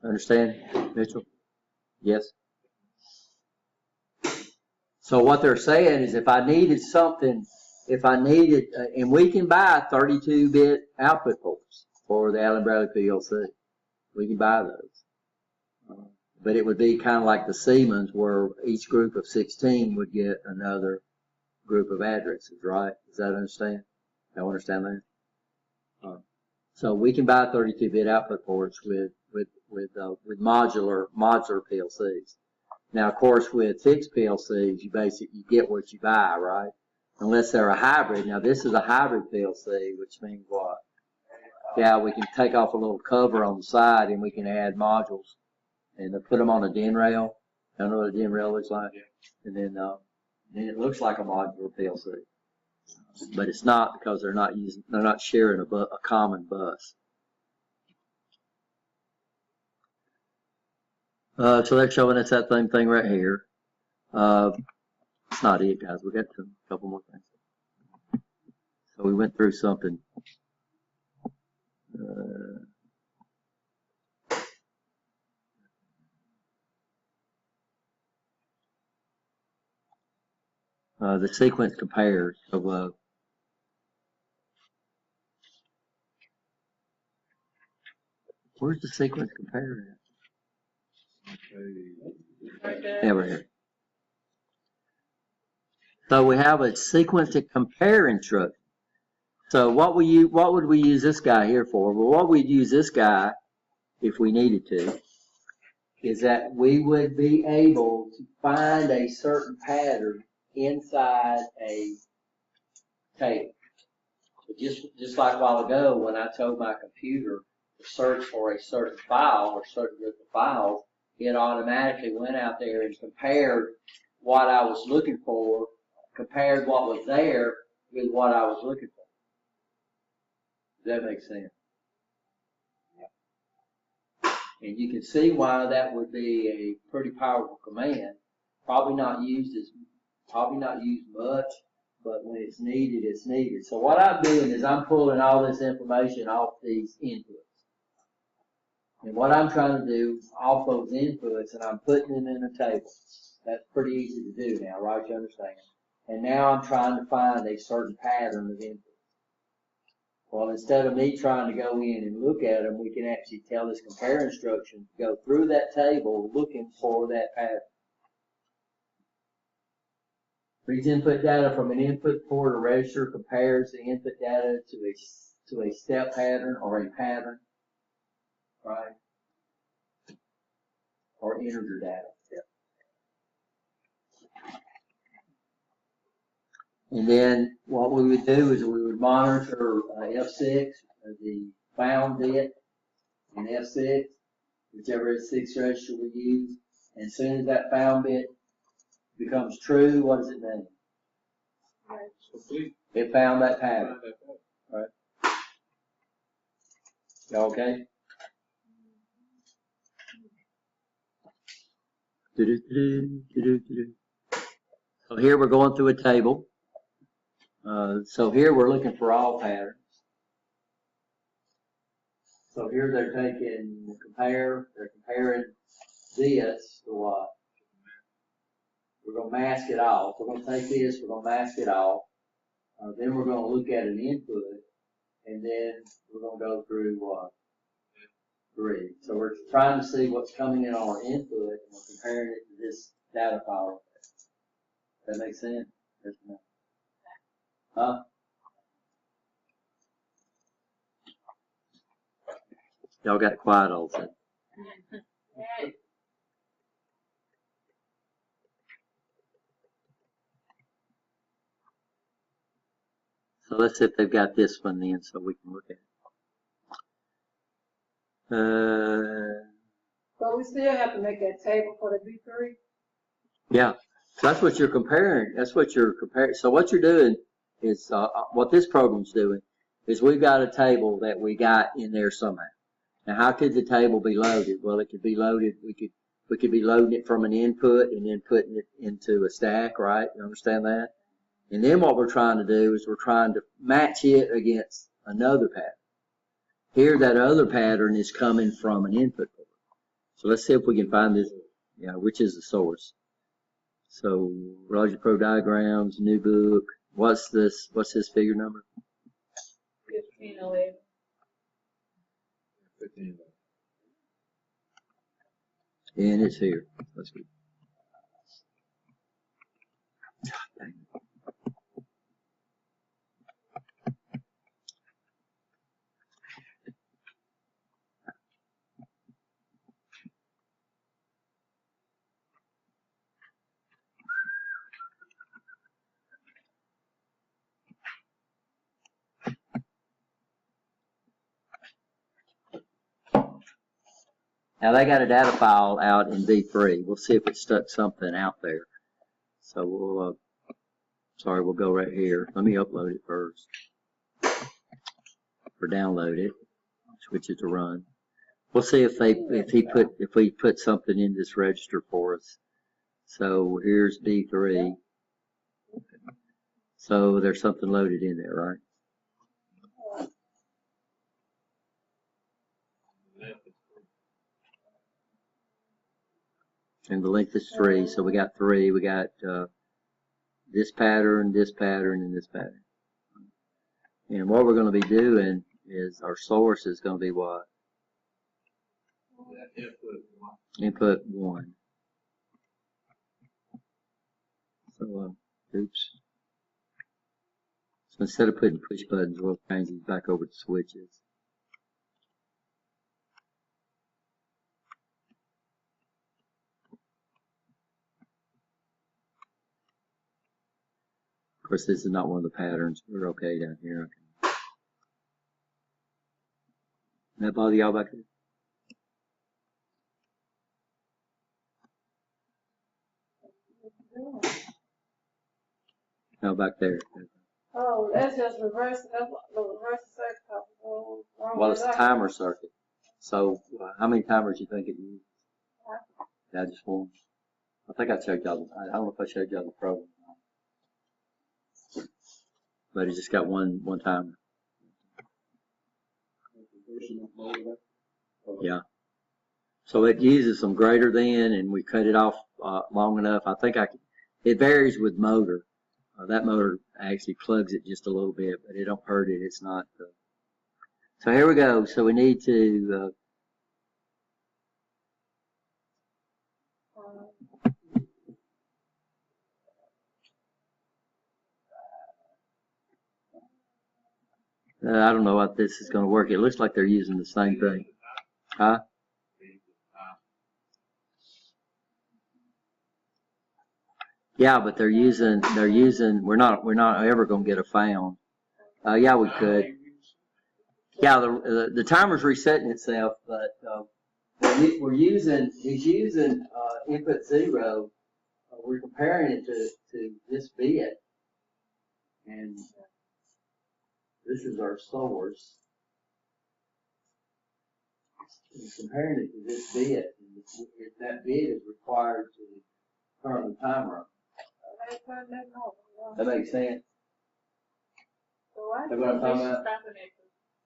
Understand, Mitchell? Yes? So what they're saying is if I needed something, and we can buy 32-bit output ports for the Allen Bradley PLC. We can buy those. But it would be kind of like the Siemens where each group of 16 would get another group of addresses, right? Does that understand? Y'all understand that? So we can buy 32-bit output ports with modular PLCs. Now, of course, with fixed PLCs, you get what you buy, right? Unless they're a hybrid. Now, this is a hybrid PLC, which means what? Yeah, we can take off a little cover on the side and we can add modules and put them on a DIN rail. I know what a DIN rail looks like. And then it looks like a modular PLC. But it's not because they're not sharing a common bus. So they're showing us that same thing right here. It's not it, guys. We got a couple more things. So we went through something. The sequence compares. So where's the sequence compare at? Yeah, right here. So we have a sequence to compare instruction. So what would we use this guy here for? Well, what we'd use this guy, if we needed to, is that we would be able to find a certain pattern inside a table. So just like a while ago when I told my computer to search for a certain file or certain group of files, it automatically went out there and compared what I was looking for, compared what was there with what I was looking for. Does that make sense? And you can see why that would be a pretty powerful command. Probably not used much, but when it's needed, it's needed. So what I'm doing is I'm pulling all this information off these inputs. And what I'm trying to do off those inputs, and I'm putting them in a table. That's pretty easy to do now, right? You understand? And now I'm trying to find a certain pattern of inputs. Well, instead of me trying to go in and look at them, we can actually tell this compare instruction to go through that table looking for that pattern. Reads input data from an input port or register, compares the input data to a step pattern or a pattern, right? Or integer data. Yep. And then what we would do is we would monitor F6, the found bit, and F6, whichever F6 register we use. And as soon as that found bit becomes true, what does it mean? It's complete. It found that pattern. Find that pattern. Y'all okay? Do-do-do-do-do-do-do. So here we're going through a table. So here we're looking for all patterns. So here they're they're comparing this to what? We're going to mask it off. We're going to take this, we're going to mask it off. Then we're going to look at an input, and then we're going to go through what? 3. So we're trying to see what's coming in on our input, and we're comparing it to this data file. Does that make sense? Yes, ma'am. Huh? Y'all got quiet all of a sudden. So let's see if they've got this one then, so we can look at it. But we still have to make that table for the B3. Yeah, so that's what you're comparing. That's what you're comparing. So what you're doing is, what this program's doing is we've got a table that we got in there somehow. Now, how could the table be loaded? Well, it could be loaded. We could be loading it from an input and then putting it into a stack, right? You understand that? And then what we're trying to do is we're trying to match it against another pattern. Here, that other pattern is coming from an input port. So let's see if we can find this, which is the source. So Roger Pro Diagrams, new book. What's this figure number? 1511. 15. And it's here. Let's go. God, dang it. Now they got a data file out in V3. We'll see if it stuck something out there. So we'll go right here. Let me upload it first. Or download it. Switch it to run. We'll see if we put something in this register for us. So here's V3. So there's something loaded in there, right? And the length is 3, so we got 3. We got this pattern, and this pattern. And what we're going to be doing is our source is going to be what? Input 1. So, oops. So instead of putting push buttons, we'll change these back over to switches. Of course, this is not one of the patterns. We're okay down here. Okay. Does that bother y'all back there? No, back there. Oh, that's just reverse. That's what the reverse circuit. Well, it's a timer circuit. So, how many timers do you think it uses? Yeah, just one. I think I showed y'all. I don't know if I showed y'all the program. But it just got one timer. Yeah. So it uses some greater than, and we cut it off long enough. I think it varies with motor. That motor actually plugs it just a little bit, but it don't hurt it. It's not. So here we go. So we need to. I don't know what this is going to work. It looks like they're using the same thing. Huh? Yeah, but they're using, we're not ever gonna get a found. Yeah, we could. Yeah, the timer's resetting itself, but, he's using, input 0. We're comparing it to this bit. And this is our source. And comparing it to this bit, and if that bit is required to turn the timer on. That makes sense? So why That's what I'm talking about.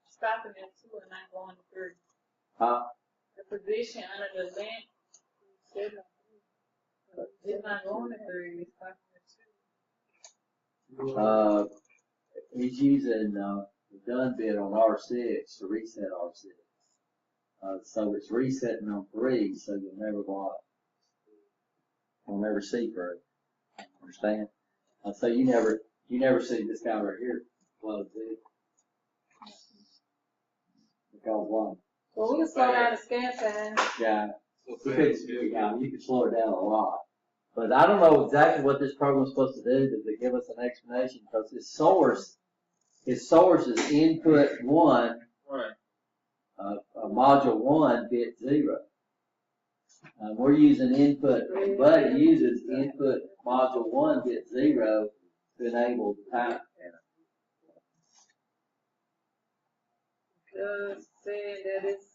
Stopping at 2 and not going to 3. Huh? The position under the lamp, it's not going to 3, it's stopping at 2. He's using, the done bit on R6 to reset R6. So it's resetting on 3, so you'll never block. You'll never see through. Understand? So you never see this guy right here close it. Because one. Well, we can slow down the scan time. Yeah. You could slow it down a lot. But I don't know exactly what this program's supposed to do. Does it give us an explanation? Because its source is input 1, Right. module 1, bit 0. We're using input, but it uses input module 1, bit 0 to enable the time. Just saying that it's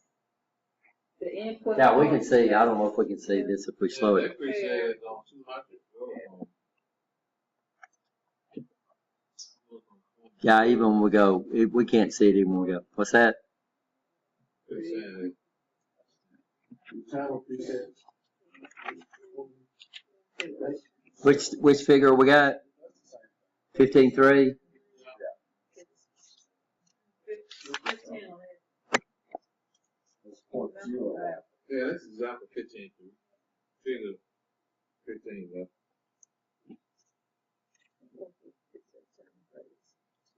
the input. Yeah, we can see, I don't know if we can see this if we slow it. That preset is on 200. Yeah, even when we go, we can't see it even when we go. What's that? Preset. Timer preset. Which figure we got? 15.3? It's 0. Yeah, this is example 15. Figure 15.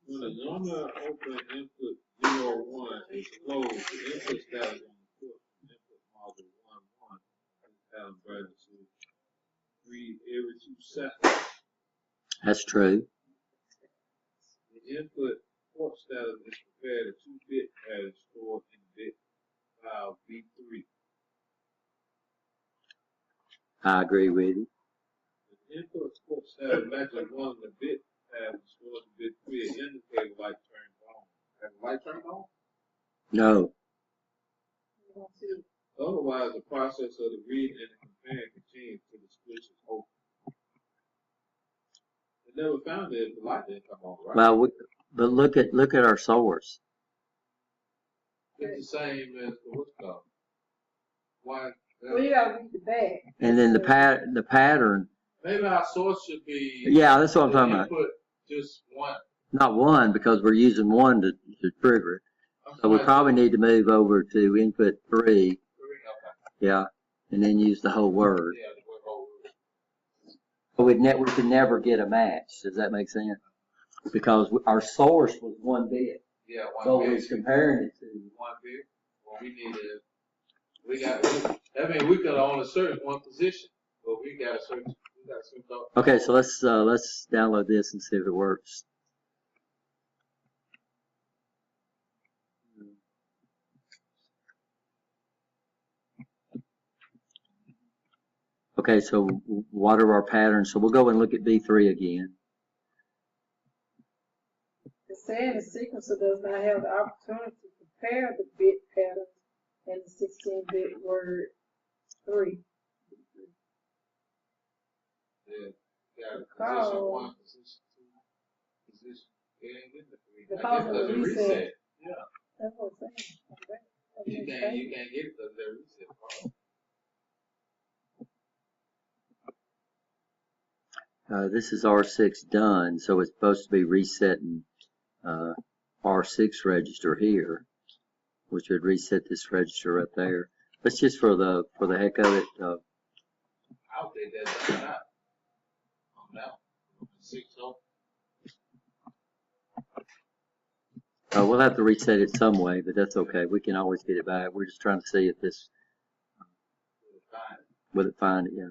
When the normal open input 0, 1 is closed, the input status on the port from input module 1, 1 is calibrated to read every 2 seconds. That's true. The input port status is prepared a 2-bit pattern stored in bit file B3. I agree with you. The input port status matches one of the bit patterns stored in bit 3. An indicator light turns on. Has the light turned on? No. Otherwise, the process of the reading and the comparing continues till the switch is open. They never found it if the light didn't come on, right? Well, but look at our source. It's the same as the what's called. Why? Well, you gotta read the back. And then the pattern. Maybe our source should be. Yeah, that's what I'm talking about. Input just one. Not 1, because we're using 1 to trigger it. So we probably need to move over to input 3. 3, okay. Yeah. And then use the whole word. Yeah, the whole word. But we could never get a match. Does that make sense? Because our source was 1 bit. Yeah, So one we bit. was comparing it to. 1 bit. Well, I mean, we could only search one position, but we got to search. Okay, so let's download this and see if it works. Okay, so what are our patterns? So we'll go and look at B3 again. It's saying the sequencer does not have the opportunity to compare the bit patterns in the 16-bit word 3. Yeah, got Because- position 1, position 2, position. Yeah, get the 3. Because of the reset. Yeah, That's what I'm saying. you can't get it because they're reset part. This is R6 done, so it's supposed to be resetting R6 register here, which would reset this register right there. Let's just for the heck of it. I'll take that down out. On that one. 6 0. We'll have to reset it some way, but that's okay. We can always get it back. We're just trying to see if this, will it find it, yeah.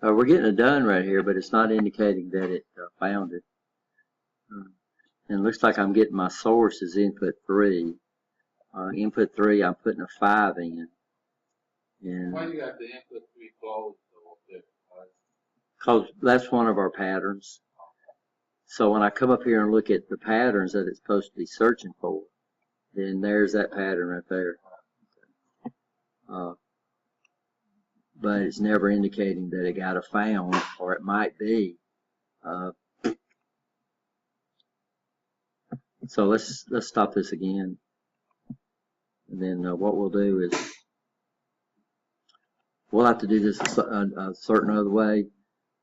We're getting it done right here, but it's not indicating that it found it. And it looks like I'm getting my source as input 3. Input 3, I'm putting a 5 in. And Why you got the input 3 closed though up there? cause that's one of our patterns. So when I come up here and look at the patterns that it's supposed to be searching for, then there's that pattern right there. But it's never indicating that it got a found, or it might be. So let's stop this again. And then what we'll do is we'll have to do this a certain other way,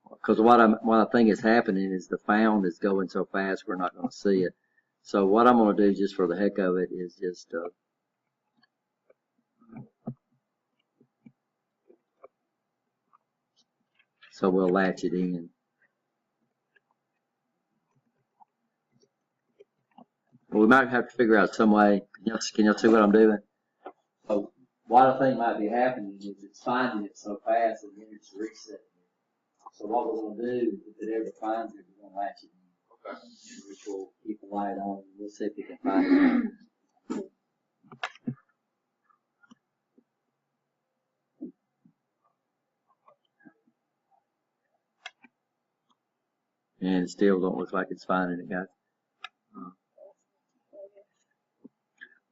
because what I think is happening is the found is going so fast we're not going to see it. So what I'm going to do just for the heck of it is just so we'll latch it in. Well, we might have to figure out some way. Can y'all see what I'm doing? So what I think might be happening is it's finding it so fast and then it's resetting it. So what we're going to do, if it ever finds it, we're going to latch it in. Okay. Which will keep the light on. We'll see if we can find it. And it still don't look like it's finding it, guys.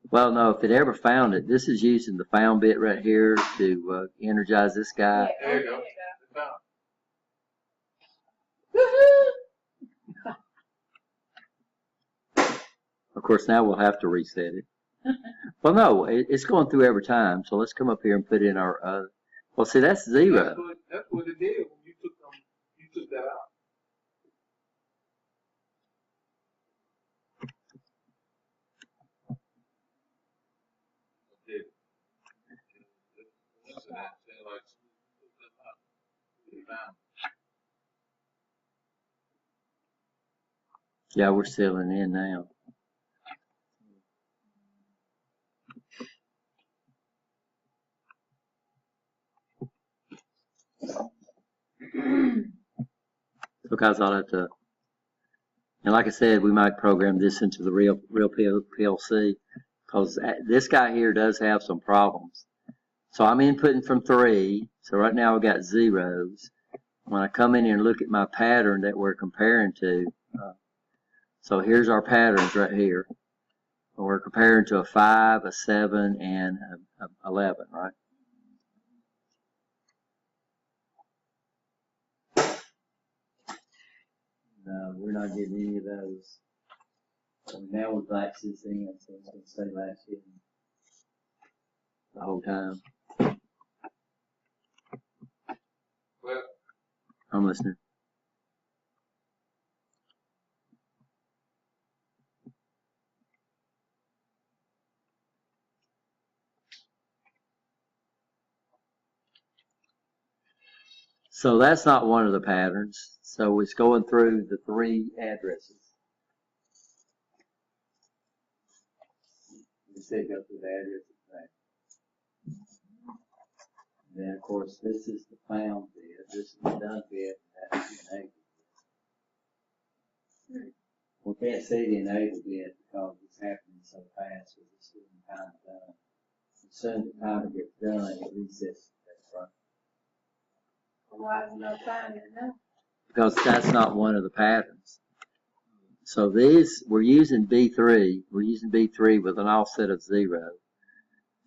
Well, no, if it ever found it, this is using the found bit right here to energize this guy. There you go. It's found. Of course, now we'll have to reset it. Well, no, it's going through every time. So let's come up here and put in our, well, see, that's 0. That's what it did when you took that out. Yeah, we're sealing in now. Because I'll have to, and like I said, we might program this into the real PLC, because this guy here does have some problems. So I'm inputting from 3. So right now I've got 0s. When I come in here and look at my pattern that we're comparing to, so here's our patterns right here. We're comparing to a 5, a 7, and a 11, right? No, we're not getting any of those. So now we've latched this in, so it's going to stay latched in the whole time. Well, I'm listening. So that's not one of the patterns. So it's going through the 3 addresses. You said go through the addresses back. And then of course this is the found bit, this is the done bit, and that's the enabled bit. We can't see the enabled bit because it's happening so fast with this time done. As soon as the timer gets done, it resets that front. Why is no finding it now? Because that's not one of the patterns. So these, we're using B3 with an offset of 0.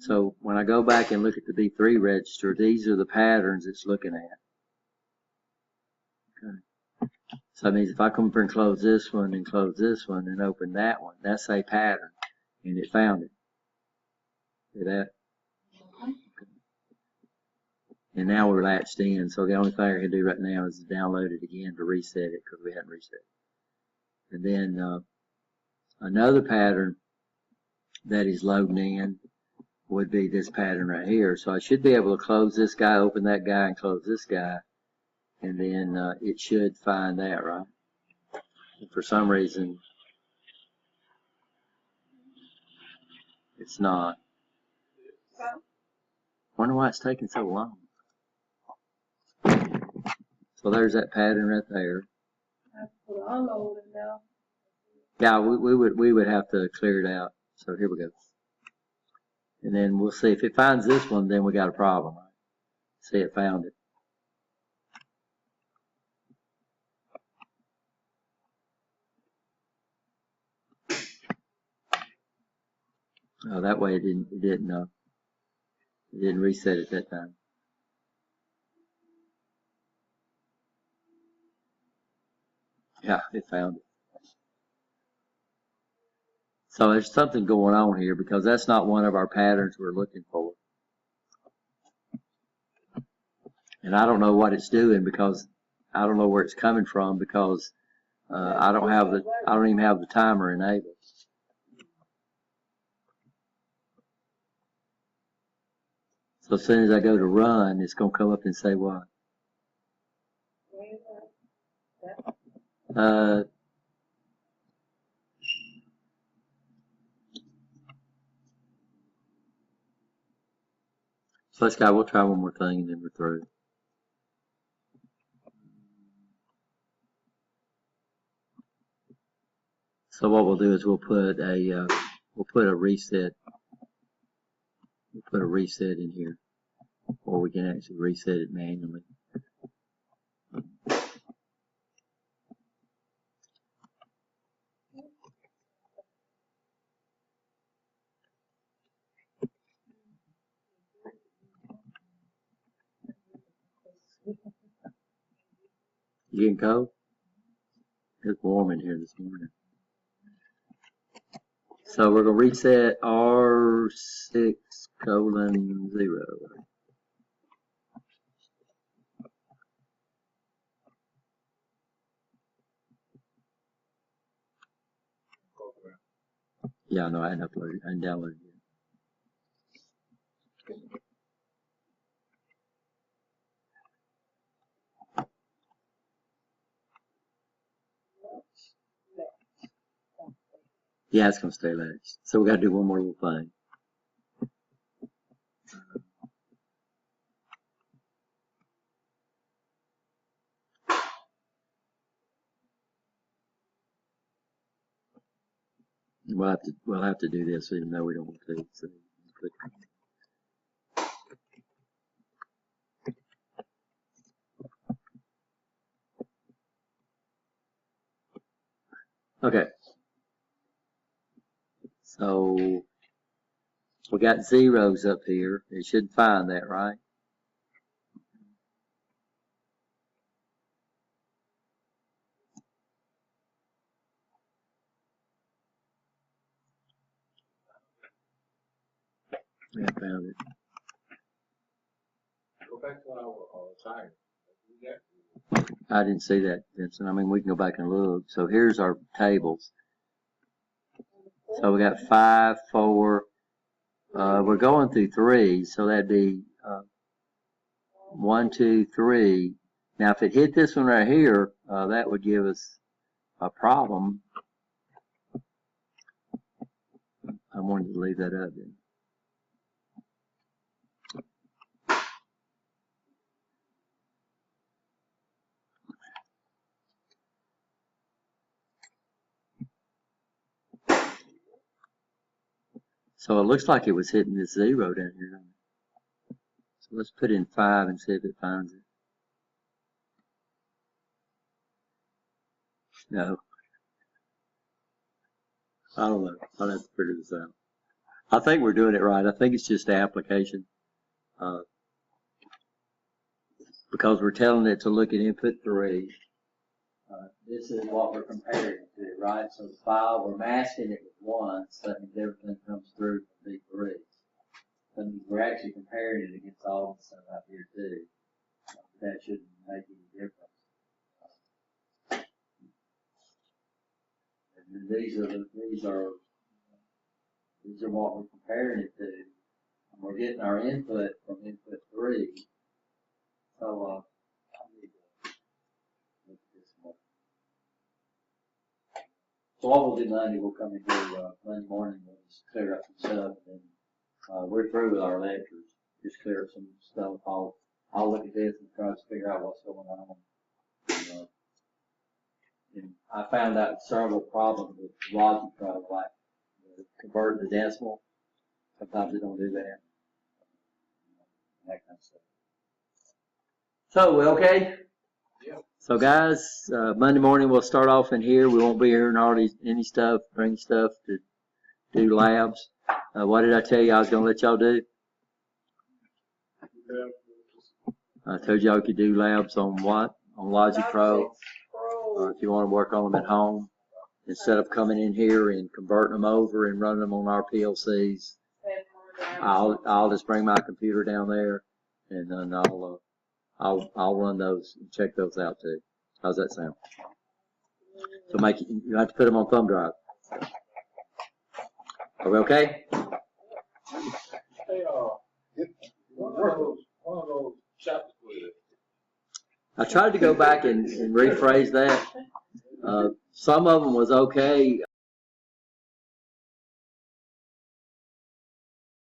So when I go back and look at the B3 register, these are the patterns it's looking at. Okay. So that means if I come up here and close this one and close this one and open that one, that's a pattern, and it found it. See that? And now we're latched in, so the only thing I can do right now is download it again to reset it, because we hadn't reset it. And then another pattern that is loading in would be this pattern right here. So I should be able to close this guy, open that guy, and close this guy, and then it should find that, right? And for some reason, it's not. Wonder why it's taking so long. So there's that pattern right there. I put unloading now. Yeah, we would have to clear it out. So here we go. And then we'll see if it finds this one, then we got a problem. Right? See, it found it. Oh, that way it didn't reset at that time. Yeah, it found it. So there's something going on here because that's not one of our patterns we're looking for. And I don't know what it's doing because I don't know where it's coming from because I don't even have the timer enabled. So as soon as I go to run, it's going to come up and say what? So let's go, we'll try one more thing and then we're through. So what we'll do is we'll put a reset. We'll put a reset in here, or we can actually reset it manually. You getting cold? It's warm in here this morning. So we're going to reset R6:0. Yeah, no, I hadn't uploaded it. I hadn't downloaded it yet. Yeah, it's going to stay latched. So we got to do one more little thing. We'll have to do this even though we don't want to. So click. Okay. So we got zeros up here. It should find that, right? Yeah, I found it. Go back to our time. I didn't see that, Vincent. I mean, we can go back and look. So here's our tables. So we got 5, 4. We're going through 3, so that'd be 1, 2, 3. Now, if it hit this one right here, that would give us a problem. I wanted to leave that up then. So it looks like it was hitting this 0 down here. So let's put in 5 and see if it finds it. No. I don't know. I'll have to figure this out. I think we're doing it right. I think it's just the application. Because we're telling it to look at input 3. This is what we're comparing it to, right? So the file, we're masking it with 1, so that means everything comes through from B3. That means we're actually comparing it against all the stuff out here too. That shouldn't make any difference. And then these are what we're comparing it to. And we're getting our input from input 3. So I need to look at this more. So what we'll do Monday, we'll come in here Monday morning, we'll just clear up some stuff, and then we're through with our lectures. Just clear up some stuff. I'll look at this and try to figure out what's going on. And I found out several problems with Logic Pro, like converting the decimal. Sometimes they don't do that. That kind of stuff. So, we okay? Yeah. So guys, Monday morning we'll start off in here. We won't be hearing any stuff, bring stuff to do labs. What did I tell you I was gonna let y'all do? I told y'all we could do labs on what? On Logic Pro. If you want to work on them at home, instead of coming in here and converting them over and running them on our PLCs, I'll just bring my computer down there and then I'll run those and check those out too. How's that sound? So you have to put them on thumb drive. Are we okay? Hey, one of those chapter quiz. I tried to go back and rephrase that. Some of them was okay.